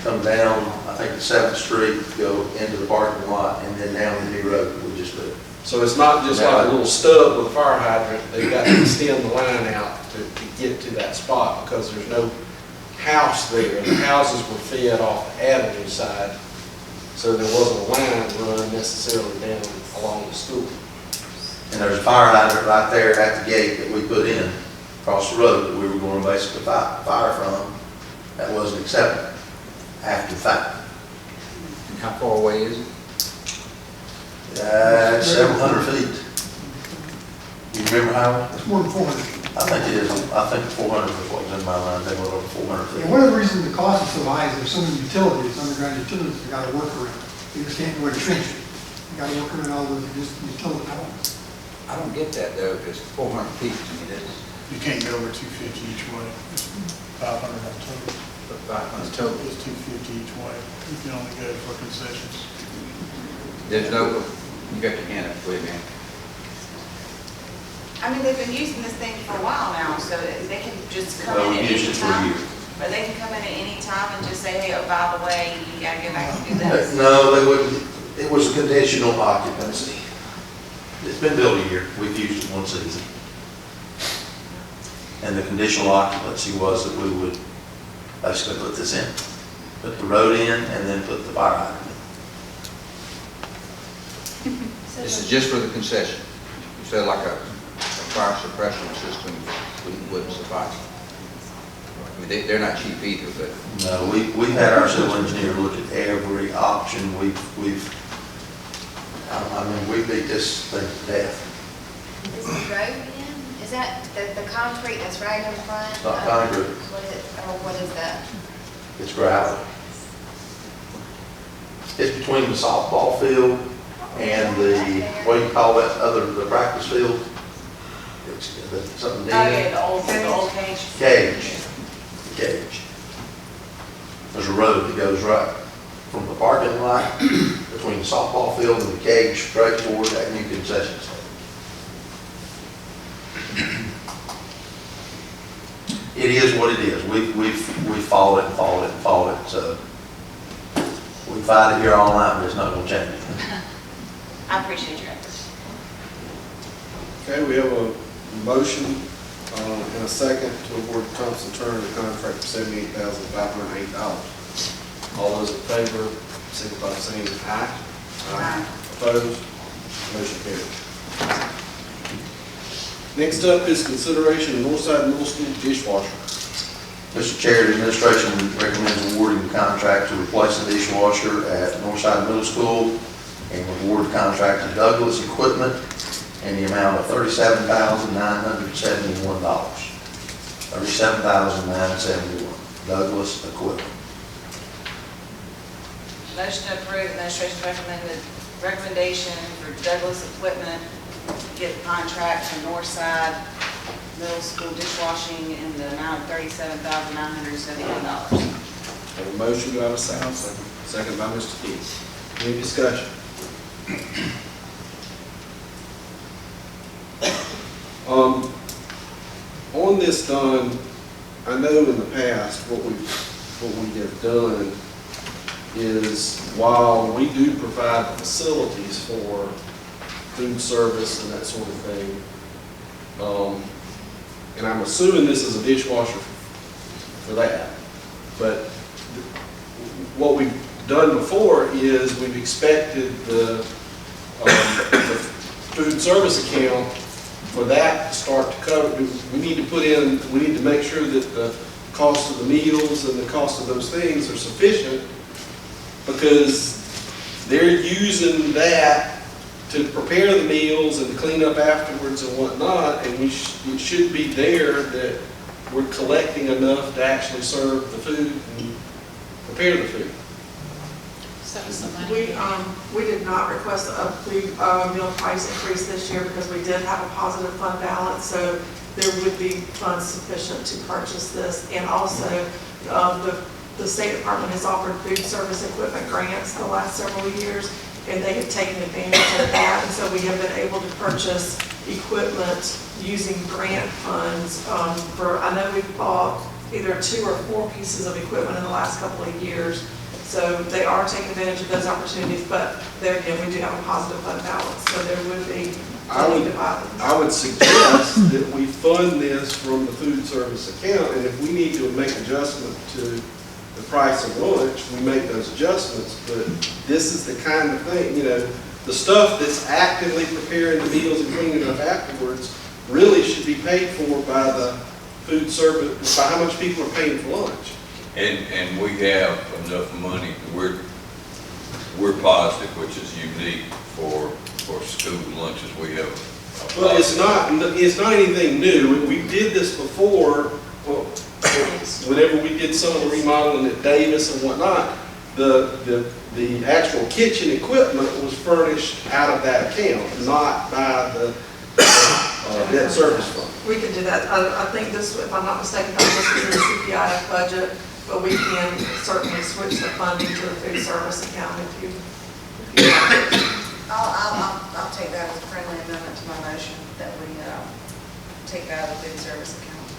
come down, I think, the 7th Street, go into the parking lot, and then down the new road we just put. So it's not just like a little stub with a fire hydrant, they've got to extend the line out to get to that spot, because there's no house there. The houses were fed off the avenue side, so there wasn't a line run necessarily down along the school. And there's a fire hydrant right there at the gate that we put in, across the road, that we were going to basically fire from. That wasn't accepted after the fact. And how far away is it? Several hundred feet. You remember how? It's more than 400. I think it is. I think 400 was what was in my mind. They went over 400 feet. And one of the reasons the cost is so high is there's so many utilities, underground utilities, you gotta work around. You just can't go to trench it. You gotta work around all those utility elements. I don't get that though, if it's 400 feet, I mean, that's, You can't go over 250 each way. It's 500 on total. but 500 It's total. 250 each way. You can only go for concessions. There's no, you got your hand up, wait a minute. I mean, they've been using this thing for a while now, so they can just come Well, in we at used any it for a time. year. Or they can come in at any time and just say, hey, oh, by the way, you gotta go back and do this. No, they wouldn't. It was a conditional occupancy. It's been built a year. We've used it one season. And the conditional occupancy was that we would basically put this in, put the road in, and then put the fire hydrant in. This is just for the concession. You said like a fire suppression system wouldn't suffice. I mean, they're not cheap either, but No, we've had our civil engineer look at every option. We beat this thing to death. Is the road in? Is that the concrete that's right in front? It's not concrete. What is that? It's gravel. It's between the softball field and the, what do you call that other, the practice field? It's something. Oh, yeah, the old cage. Cage. There's a road that goes right from the parking lot between the softball field and the cage straight toward that new concession stand. It is what it is. We've followed it and followed it and followed it, so we fight it here all night, but it's not gonna change. I appreciate your efforts. Okay, we have a motion and a second to award Thompson Turner the contract for $78,508. All those in favor, signify by saying aye. Aye. Opposed? Motion carries. Next up is consideration of Northside Middle School dishwasher. Mr. Chair, the administration recommends awarding the contract to replace the dishwasher at Northside Middle School and award the contract to Douglas Equipment in the amount of $37,971. $37,971, Douglas Equipment. Motion to approve, administration's recommendation for Douglas Equipment, get the contract from Northside Middle School dishwashing in the amount of $37,971. Have a motion, do I have a second? Second by Mr. Keith. Any discussion? On this done, I know in the past, what we have done is, while we do provide the facilities for food service and that sort of thing. And I'm assuming this is a dishwasher for that. But what we've done before is we've expected the food service account for that to start to cover. We need to make sure that the cost of the meals and the cost of those things are sufficient, because they're using that to prepare the meals and to clean up afterwards and whatnot, and it should be there that we're collecting enough to actually serve the food and prepare the food. So somebody. We did not request a meal price increase this year because we did have a positive fund balance, so there would be funds sufficient to purchase this. And also, the State Department has offered food service equipment grants the last several years, and they have taken advantage of that. And so we have been able to purchase equipment using grant funds I know we've bought either 2 or 4 pieces of equipment in the last couple of years. So they are taking advantage of those opportunities, but there again, we do have a positive fund balance, so there would be money to buy them. I would suggest that we fund this from the food service account, and if we need to make adjustment to the price of lunch, we make those adjustments. But this is the kind of thing, the stuff that's actively preparing the meals and cleaning up afterwards really should be paid for by the food service, by how much people are paying for lunch. And we have enough money, we're positive, which is unique for school lunches. We have. Well, it's not anything new. We did this before, whenever we did some of the remodeling at Davis and whatnot, the actual kitchen equipment was furnished out of that account, not by the debt service fund. We can do that. I think this, if I'm not mistaken, this is in the CPIF budget, but we can certainly switch the funding to the food service account if you like. I'll take that as a friendly amendment to my motion that we take it out of the food service account.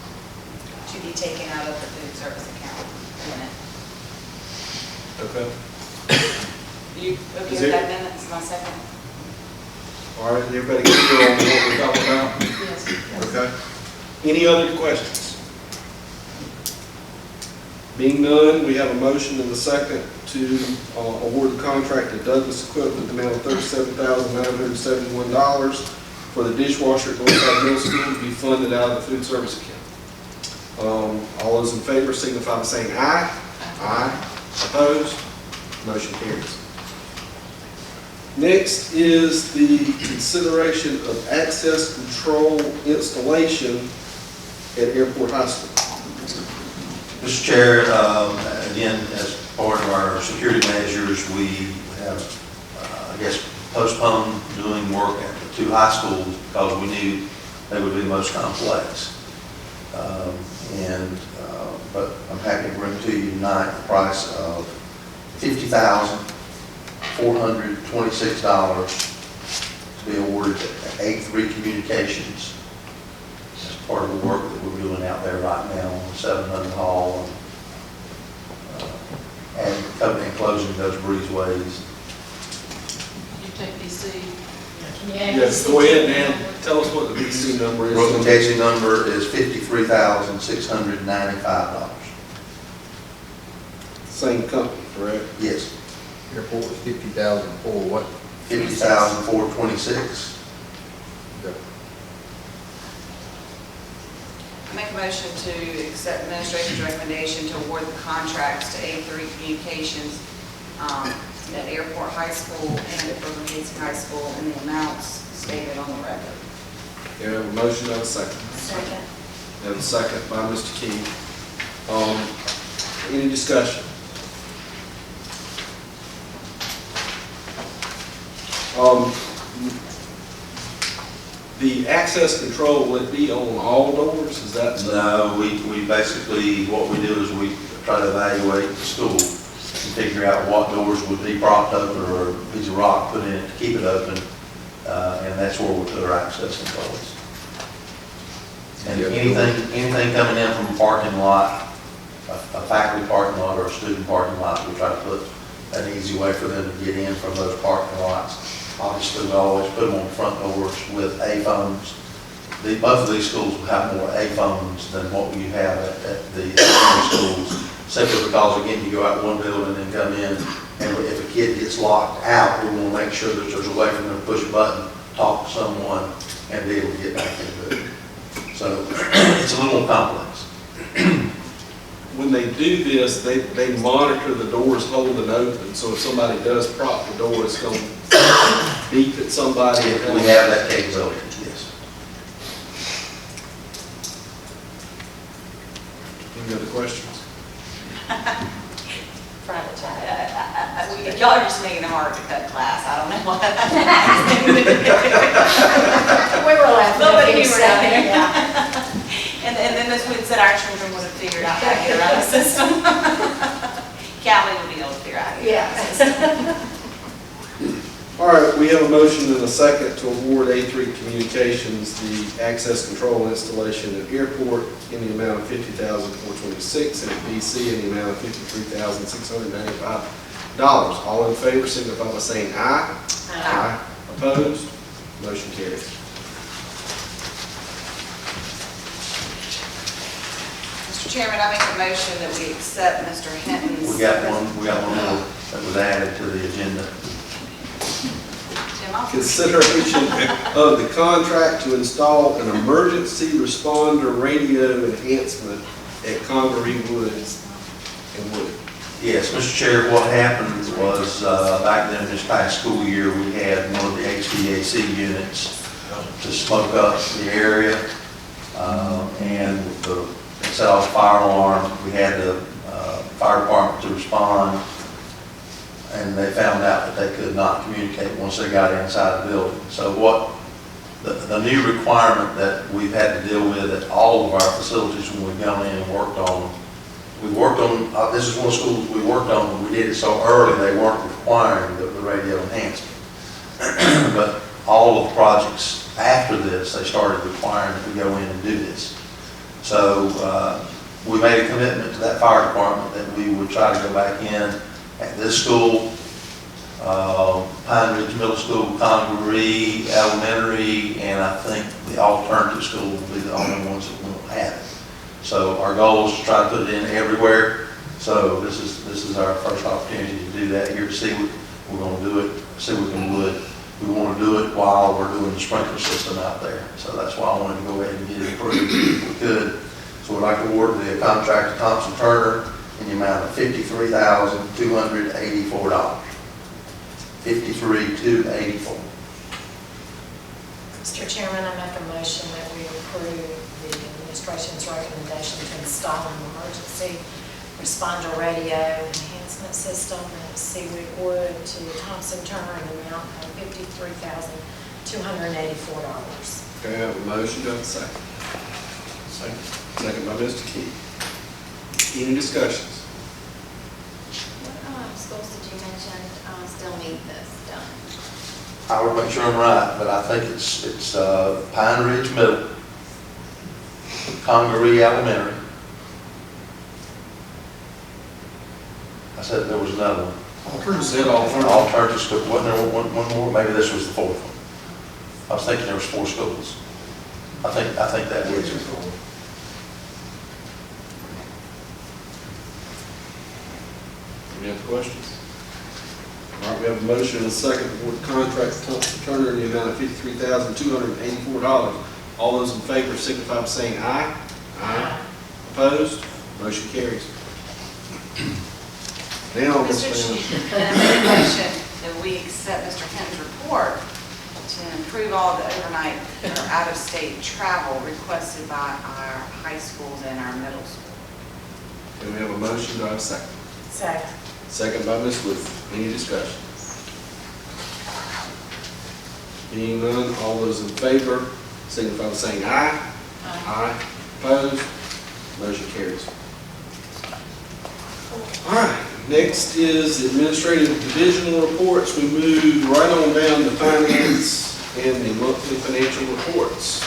To be taken out of the food service account in it. Okay. You okay with that amendment? It's my second. All right, everybody clear on what we're talking about? Yes. Okay. Any other questions? Being none, we have a motion and a second to award the contract to Douglas Equipment in the amount of $37,971 for the dishwasher at Northside Middle School to be funded out of the food service account. All those in favor signify by saying aye. Aye. Opposed? Motion carries. Next is the consideration of access control installation at Airport High School. Mr. Chair, again, as part of our security measures, we have, postponed doing work at the 2 high schools because we knew they would be the most complex. But I'm happy to bring to you tonight the price of $50,426 to be awarded to A3 Communications as part of the work that we're doing out there right now on 700 Hall and closing those breezeways. You take DC. Yes, go ahead and tell us what the BC number is. Broken casing number is $53,695. Same company, correct? Yes. Airport was 50,000 for what? $50,426. I make a motion to accept administration's recommendation to award the contracts to A3 Communications at Airport High School and at Brooklyn Heights High School in the amounts stated on the record. You have a motion and a second. Second. And a second by Mr. Key. Any discussion? The access control, will it be on all doors? Is that? No, we basically, what we do is we try to evaluate the school and figure out what doors would be propped open or a piece of rock put in it to keep it open, and that's where we put our access controls. And anything coming in from a parking lot, a faculty parking lot or a student parking lot, we try to put an easy way for them to get in from those parking lots Obviously, we always put them on front doors with A phones. Both of these schools will have more A phones than what you have at the elementary schools, simply because, again, you go out one building and come in, and if a kid gets locked out, we want to make sure that there's a way for them to push a button, talk to someone, and be able to get back into it. So it's a little more complex. When they do this, they monitor the doors holding open, so if somebody does prop the door, it's going to beep at somebody. We have that capability, yes. Any other questions? Private chat. Y'all are just making it hard to cut class. I don't know why. We were laughing. Little bit of at you, humor so, down there. yeah. And then this would said our children would have figured out how to get around the system. Callie would be able to figure out how to get around the system. All right, we have a motion and a second to award A3 Communications the access control installation at airport in the amount of $50,426 and at BC in the amount of $53,695. All in favor, signify by saying aye. Aye. Opposed? Motion carries. Mr. Chairman, I make a motion that we accept Mr. Hinton's. We got one more that was added to the agenda. Jim, I'll- Consideration of the contract to install an emergency responder radio enhancement at Congaree Woods and Wood. Yes, Mr. Chair, what happened was, back then this past school year, we had one of the HVAC units to smoke up the area, and with the Excel fire alarm, we had the fire department to respond, and they found out that they could not communicate once they got inside the building. So what the new requirement that we've had to deal with at all of our facilities when we've gone in and worked on, this is one of the schools we worked on, when we did it so early, they weren't requiring the radio enhancement. But all of the projects after this, they started requiring that we go in and do this. So we made a commitment to that fire department that we would try to go back in at this school, Pine Ridge Middle School, Congaree Elementary, and I think the alternative school will be the only ones that won't have it. So our goal is to try to put it in everywhere. So this is our first opportunity to do that here, to see what we're going to do it, see what we can do it. We want to do it while we're doing the sprinkler system out there. So that's why I wanted to go ahead and get it approved if we could. So we'd like to award the contract to Thompson Turner in the amount of $53,284. $53,284. Mr. Chairman, I make a motion that we approve the administration's recommendation to install an emergency responder radio enhancement system at Seaweed Wood to Thompson Turner in the amount of $53,284. Okay, I have a motion, do I have a second? Second by Mr. Key. Any discussions? What schools did you mention still need this done? I would make sure I'm right, but I think it's Pine Ridge Middle, Congaree Elementary. I said there was another one. Alternative school. Wasn't there one more? Maybe this was the fourth one. I was thinking there was 4 schools. I think that was it. Any other questions? All right, we have a motion and a second for the contract to Thompson Turner in the amount of $53,284. All those in favor signify by saying aye. Aye. Opposed? Motion carries. Now, Ms. Mr. Fanning. Chairman, I make a motion that we accept Mr. Hinton's report to improve all the overnight or out-of-state travel requested by our high schools and our middle school. Okay, we have a motion, do I have a second? Second. Second by Ms. Wood. Any discussion? Being none, all those in favor signify by saying aye. Aye. Opposed? Motion carries. All right, next is administrative divisional reports. We move right on down to finance and the monthly financial reports.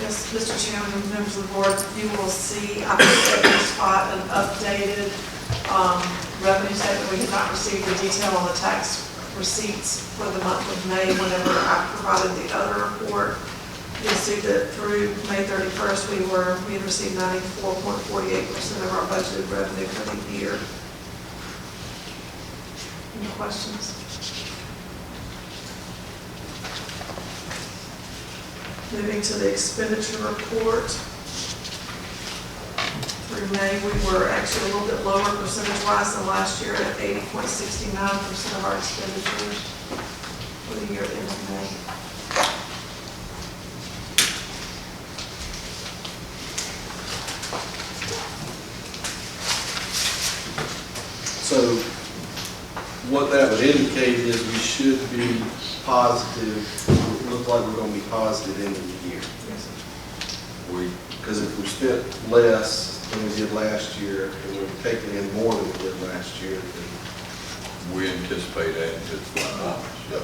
Yes, Mr. Chairman, members of the board, you will see, I put at this spot an updated revenue statement. We have not received the detail on the tax receipts for the month of May whenever I provided the other report. You'll see that through May 31st, we had received 94.48% of our budgeted revenue for the year. Any questions? Moving to the expenditure report. Through May, we were actually a little bit lower percentage-wise than last year at 80.69% of our expenditures for the year at the end of May. So what that would indicate is we should be positive, look like we're going to be positive end of the year. Because if we spent less than we did last year, and we're taking in more than we did last year, then We anticipate adding to the fund. Yes.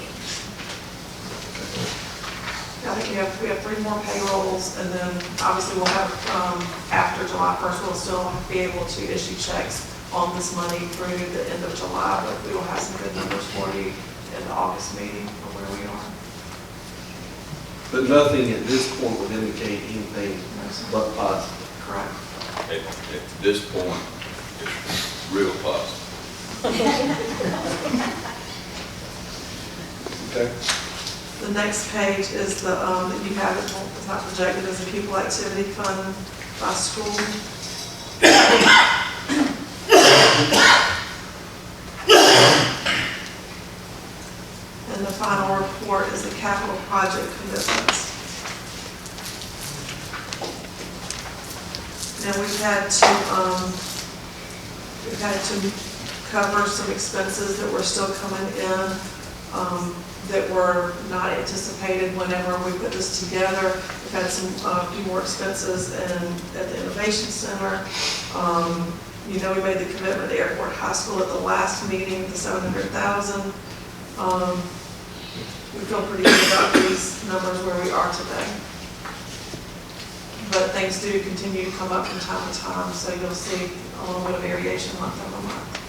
I think we have 3 more payrolls, and then obviously we'll have, after July 1st, we'll still be able to issue checks on this money through the end of July, but we will have some good numbers for you in the August meeting for where we are. but nothing at this point would indicate anything but positive. Correct. At this point, it's real positive. Okay. The next page is the, that you have, it's not projected as a pupil activity fund by school. And the final report is the capital project commitments. And we've had to cover some expenses that were still coming in, that were not anticipated whenever we put this together. We've had some, few more expenses at the Innovation Center. You know, we made the commitment to Airport High School at the last meeting, the $700,000. We feel pretty good about these numbers where we are today. But things do continue to come up from time to time, so you'll see a little bit of variation month over month.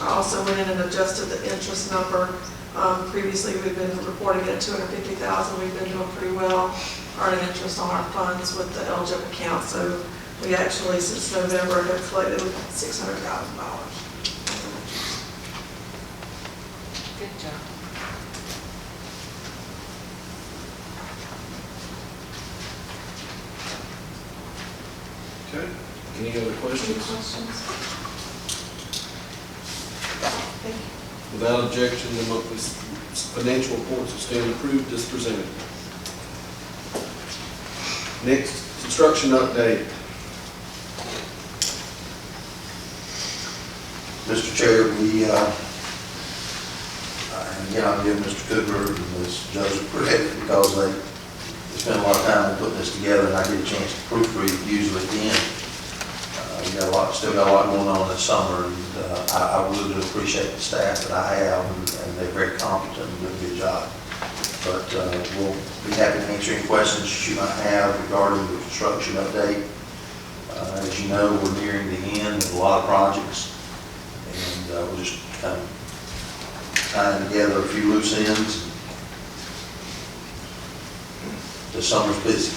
I also went in and adjusted the interest number. Previously, we've been reporting at $250,000. We've been doing pretty well earning interest on our funds with the LGIP account. So we actually, since November, have collected $600,000. Good job. Okay. Any other Any questions? questions? Thank you. Without objection, the monthly financial reports will stand approved as presented. Next, construction update. Mr. Chair, we, again, I'll give Mr. Cooper and Ms. Joseph credit because they spend a lot of time on putting this together, and I get a chance to proofread usually at the end. We got still got a lot going on this summer, and I really do appreciate the staff that I have, and they're very competent and do a good job. But we'll be happy to answer any questions you might have regarding the construction update. As you know, we're nearing the end of a lot of projects, and we're just kind of tying together a few loose ends. The summer's busy.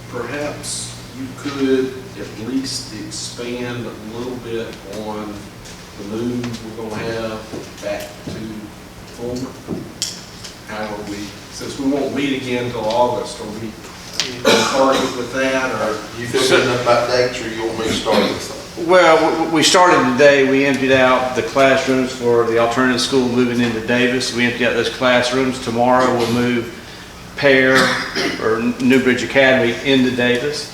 Perhaps you could at least expand a little bit on the move we're going to have back to Fulmer. How are we, since we won't meet again until August, are we target with that, or? You feel good enough about dates, or you want me to start with something? Well, we started today. We emptied out the classrooms for the alternative school moving into Davis. We emptied out those classrooms. Tomorrow we'll move Pear or Newbridge Academy into Davis.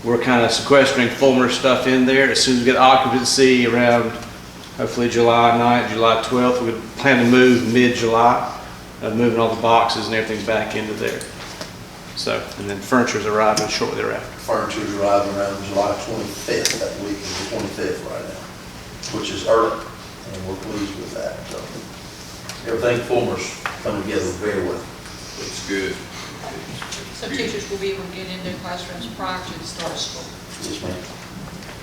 We're kind of sequestering Fulmer stuff in there. As soon as we get occupancy around hopefully July 9th, July 12th, we plan to move mid-July, moving all the boxes and everything back into there. So, and then furniture's arriving shortly thereafter. Furniture's arriving around July 25th, that week is the 25th right now, which is early, and we're pleased with that. So everything Fulmer's coming together very well. It's good. So teachers will be able to get in their classrooms prior to the start of school. Yes, ma'am.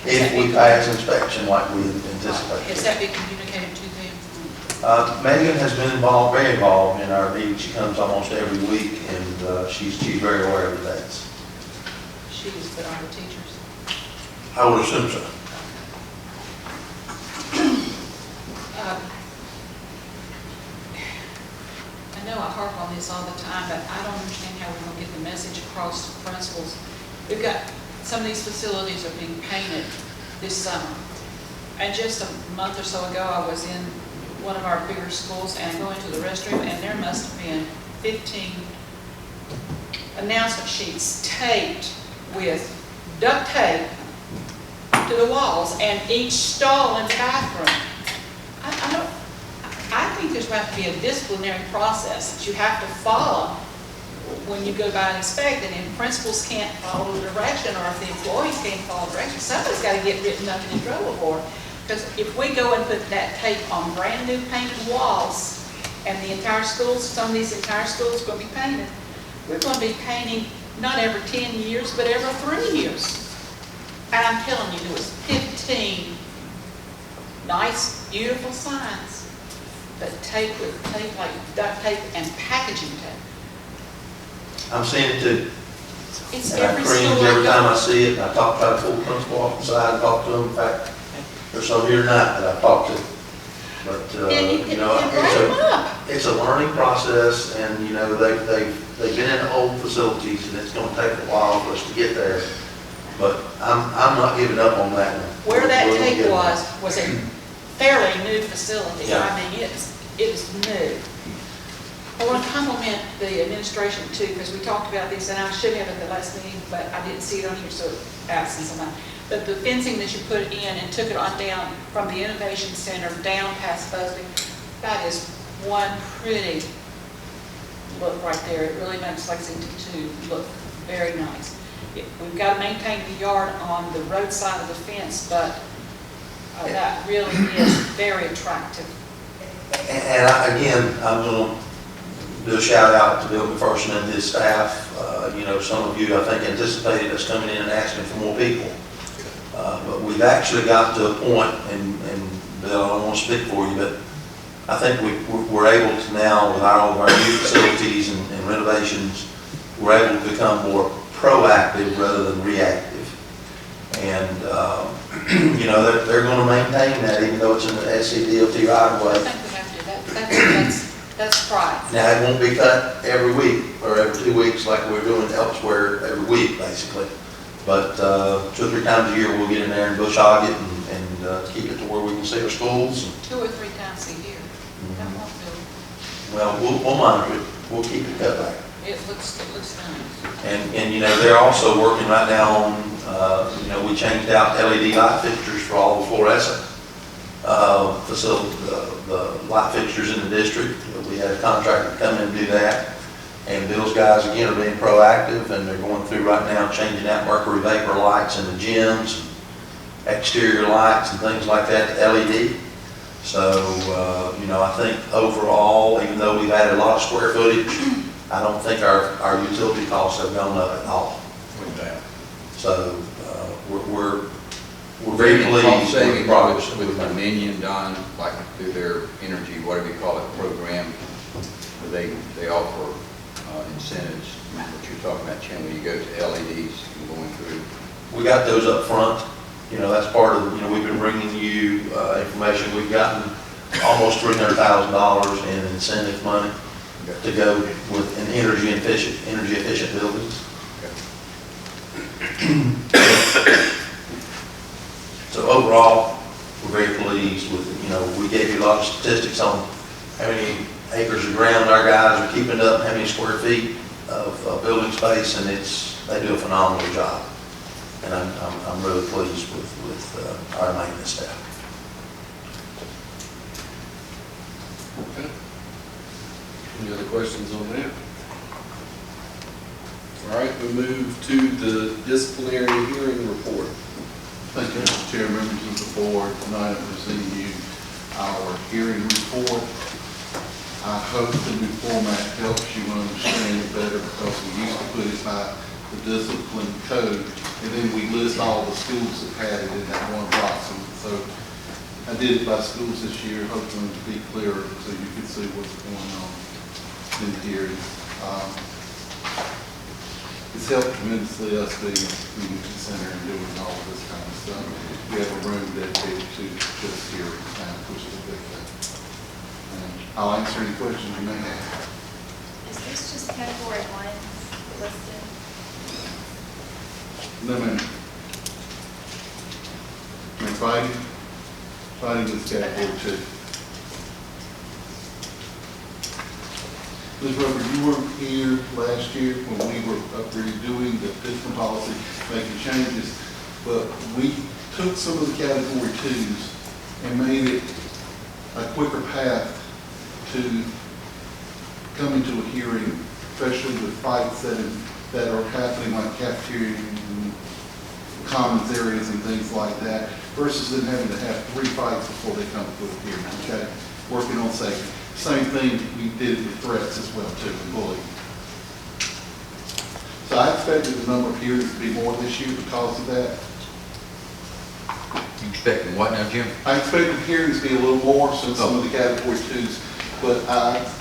if we pass inspection like we anticipate. Has that been communicated to them? Megan has been involved, very involved in our meetings. She comes almost every week, and she's very aware of that. She is, but are the teachers? I would assume so. I know I harp on this all the time, but I don't understand how we're going to get the message across to principals. We've got, some of these facilities are being painted this summer. And just a month or so ago, I was in one of our bigger schools and going to the restroom, and there must have been 15 announcement sheets taped with duct tape to the walls and each stall in the bathroom. I think there's going to be a disciplinary process that you have to follow when you go by and inspect, and if principals can't follow the direction, or if the employees can't follow direction, somebody's got to get written up and in trouble for it. Because if we go and put that tape on brand new painted walls, and the entire schools, some of these entire schools are going to be painted, we're going to be painting not every 10 years, but every 3 years. And I'm telling you, there was 15 nice, beautiful signs, but taped with tape like duct tape and packaging tape. I'm seeing it too. It's And I every cringe school every I time go. I see it, and I try to pull the principal off the side and talk to them. In fact, there's some here tonight that I've talked to. But, And you know, write them up. it's a learning process, and, you know, they've been in old facilities, and it's gonna take a while for us to get there. But I'm not giving up on that one. Where that We're gonna tape get there. was a fairly new facility. Yeah. I mean, it was new. I want to compliment the administration too, because we talked about this, and I should have at the last meeting, but I didn't see it on here, so absence of mine. But the fencing that you put in and took it on down from the Innovation Center down past Busby, that is one pretty look right there. It really makes Lexington 2 look very nice. We've got to maintain the yard on the road side of the fence, but that really is very attractive. And again, I'm going to do a shout out to Bill McPherson and his staff. You know, some of you, I think, anticipated us coming in and asking for more people. But we've actually got to a point, and Bill, I don't want to speak for you, but I think we're able to now, with all of our new facilities and renovations, we're able to become more proactive rather than reactive. And, you know, they're going to maintain that even though it's in the SCDOT right of way. I think we have to do that. That's right. Now, it won't be cut every week or every 2 weeks like we're doing elsewhere every week, basically. But 2 or 3 times a year, we'll get in there and bush hog it and keep it to where we can see our schools. 2 or 3 times a year. That won't do it. Well, we'll monitor it. We'll keep it cut back. It looks nice. And you know, they're also working right now on, you know, we changed out LED light fixtures for all the fluorescent facility, the light fixtures in the district. We had a contractor come in and do that. And Bill's guys, again, are being proactive, and they're going through right now changing out mercury vapor lights in the gyms, exterior lights and things like that to LED. So, you know, I think overall, even though we've added a lot of square footage, I don't think our utility costs have gone up at all. So, we're very pleased Cost with the savings progress. with Dominion done, like through their energy, whatever you call it, program, where they offer incentives, what you're talking about, Jim, when you go to LEDs and going through. We got those up front. You know, that's part of, you know, we've been bringing you information. We've gotten almost $300,000 in incentive money to go with an energy efficient buildings. So overall, we're very pleased with, you know, we gave you a lot of statistics on how many acres of ground our guys are keeping up, how many square feet of building space, and they do a phenomenal job. And I'm really pleased with our maintenance staff. Okay. Any other questions on that? All right, we move to the disciplinary hearing report. Thank you, Mr. Chair, members of the board. Tonight I'm presenting you our hearing report. I hope the new format helps you understand it better, because we used to put it by the discipline code, and then we list all the schools that had it in that one box. And so I did it by schools this year, hoping to be clearer so you could see what's going on in here. It's helped tremendously us being a community center and doing all of this kind of stuff. We have a room dedicated to just here, which is a big thing. And I'll answer any questions you may have. Is this just category 1 listed? No, ma'am. And fighting is category 2. Ms. Rover, you weren't here last year when we were redoing the discipline policy, making changes, but we took some of the category 2s and made it a quicker path to coming to a hearing, especially with fights that are happening like cafeteria and commons areas and things like that, versus them having to have 3 fights before they come to a hearing, okay? Working on safety. Same thing we did with threats as well too, and bullying. So I expected the number of hearings to be more this year because of that. You expecting what now, Jim? I expected hearings to be a little more since some of the category 2s, but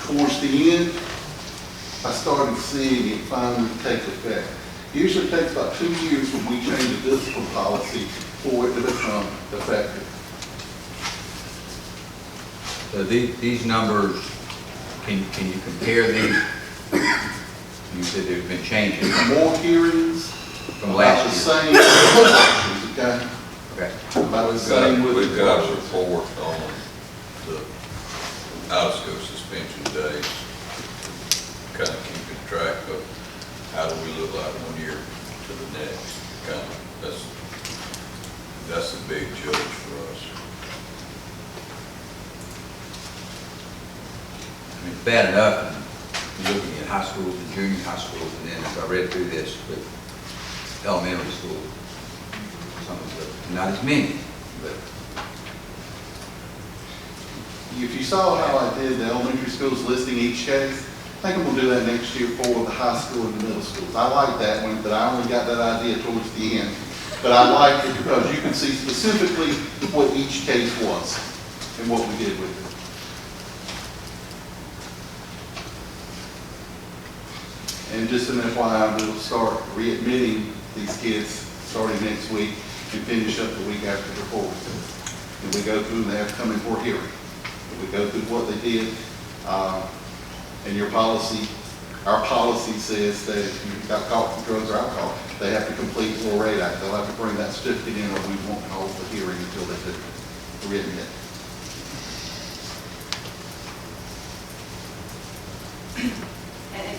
towards the end, I started seeing it finally take effect. It usually takes about 2 years when we change the discipline policy for it to become effective. So these numbers, can you compare these? You said there's been changes More hearings, from last about year. the same, okay? Okay. About the same with We've the got a questions. report on the out-of-school suspension days, kind of keeping track of how do we look like 1 year to the next. Kind of, that's a big judge for us. I mean, it's bad enough looking at high schools and junior high schools, and then as I read through this with elementary school, some of the, not as many, but. If you saw how I did the elementary schools listing each case, I think I'm gonna do that next year for the high school and the middle schools. I like that one, but I only got that idea towards the end. But I like it because you can see specifically what each case was and what we did with it. And just an FYI, we'll start readmitting these kids starting next week and finish up the week after the 4th. And we go through and they have to come in for a hearing. And we go through what they did. And your policy, our policy says that if you got caught with drugs or alcohol, they have to complete the 408 Act. They'll have to bring that certificate in or we won't hold the hearing until they do readmit. And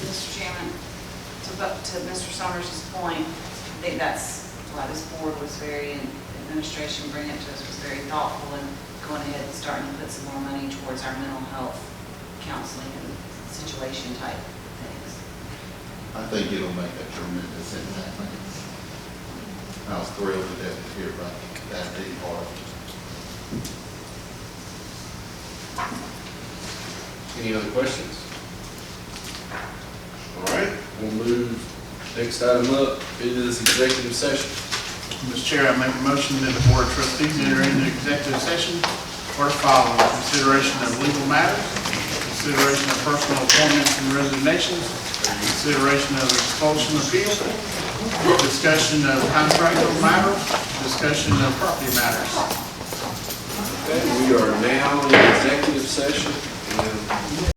Mr. Chairman, to Mr. Summers' point, I think that's why this board was administration bringing it to us was very thoughtful and going ahead and starting to put some more money towards our mental health counseling and situation type things. I think it'll make a tremendous impact. I was thrilled to death to hear about that being part of it. Any other questions? All right, we'll move next item up. It is executive session. Mr. Chair, I make a motion that the Board of Trustees enter into executive session for the following: consideration of legal matters, consideration of personal appointments and resignations, consideration of expulsion appeal, discussion of contractual matters, discussion of property matters. Okay, we are now in executive session and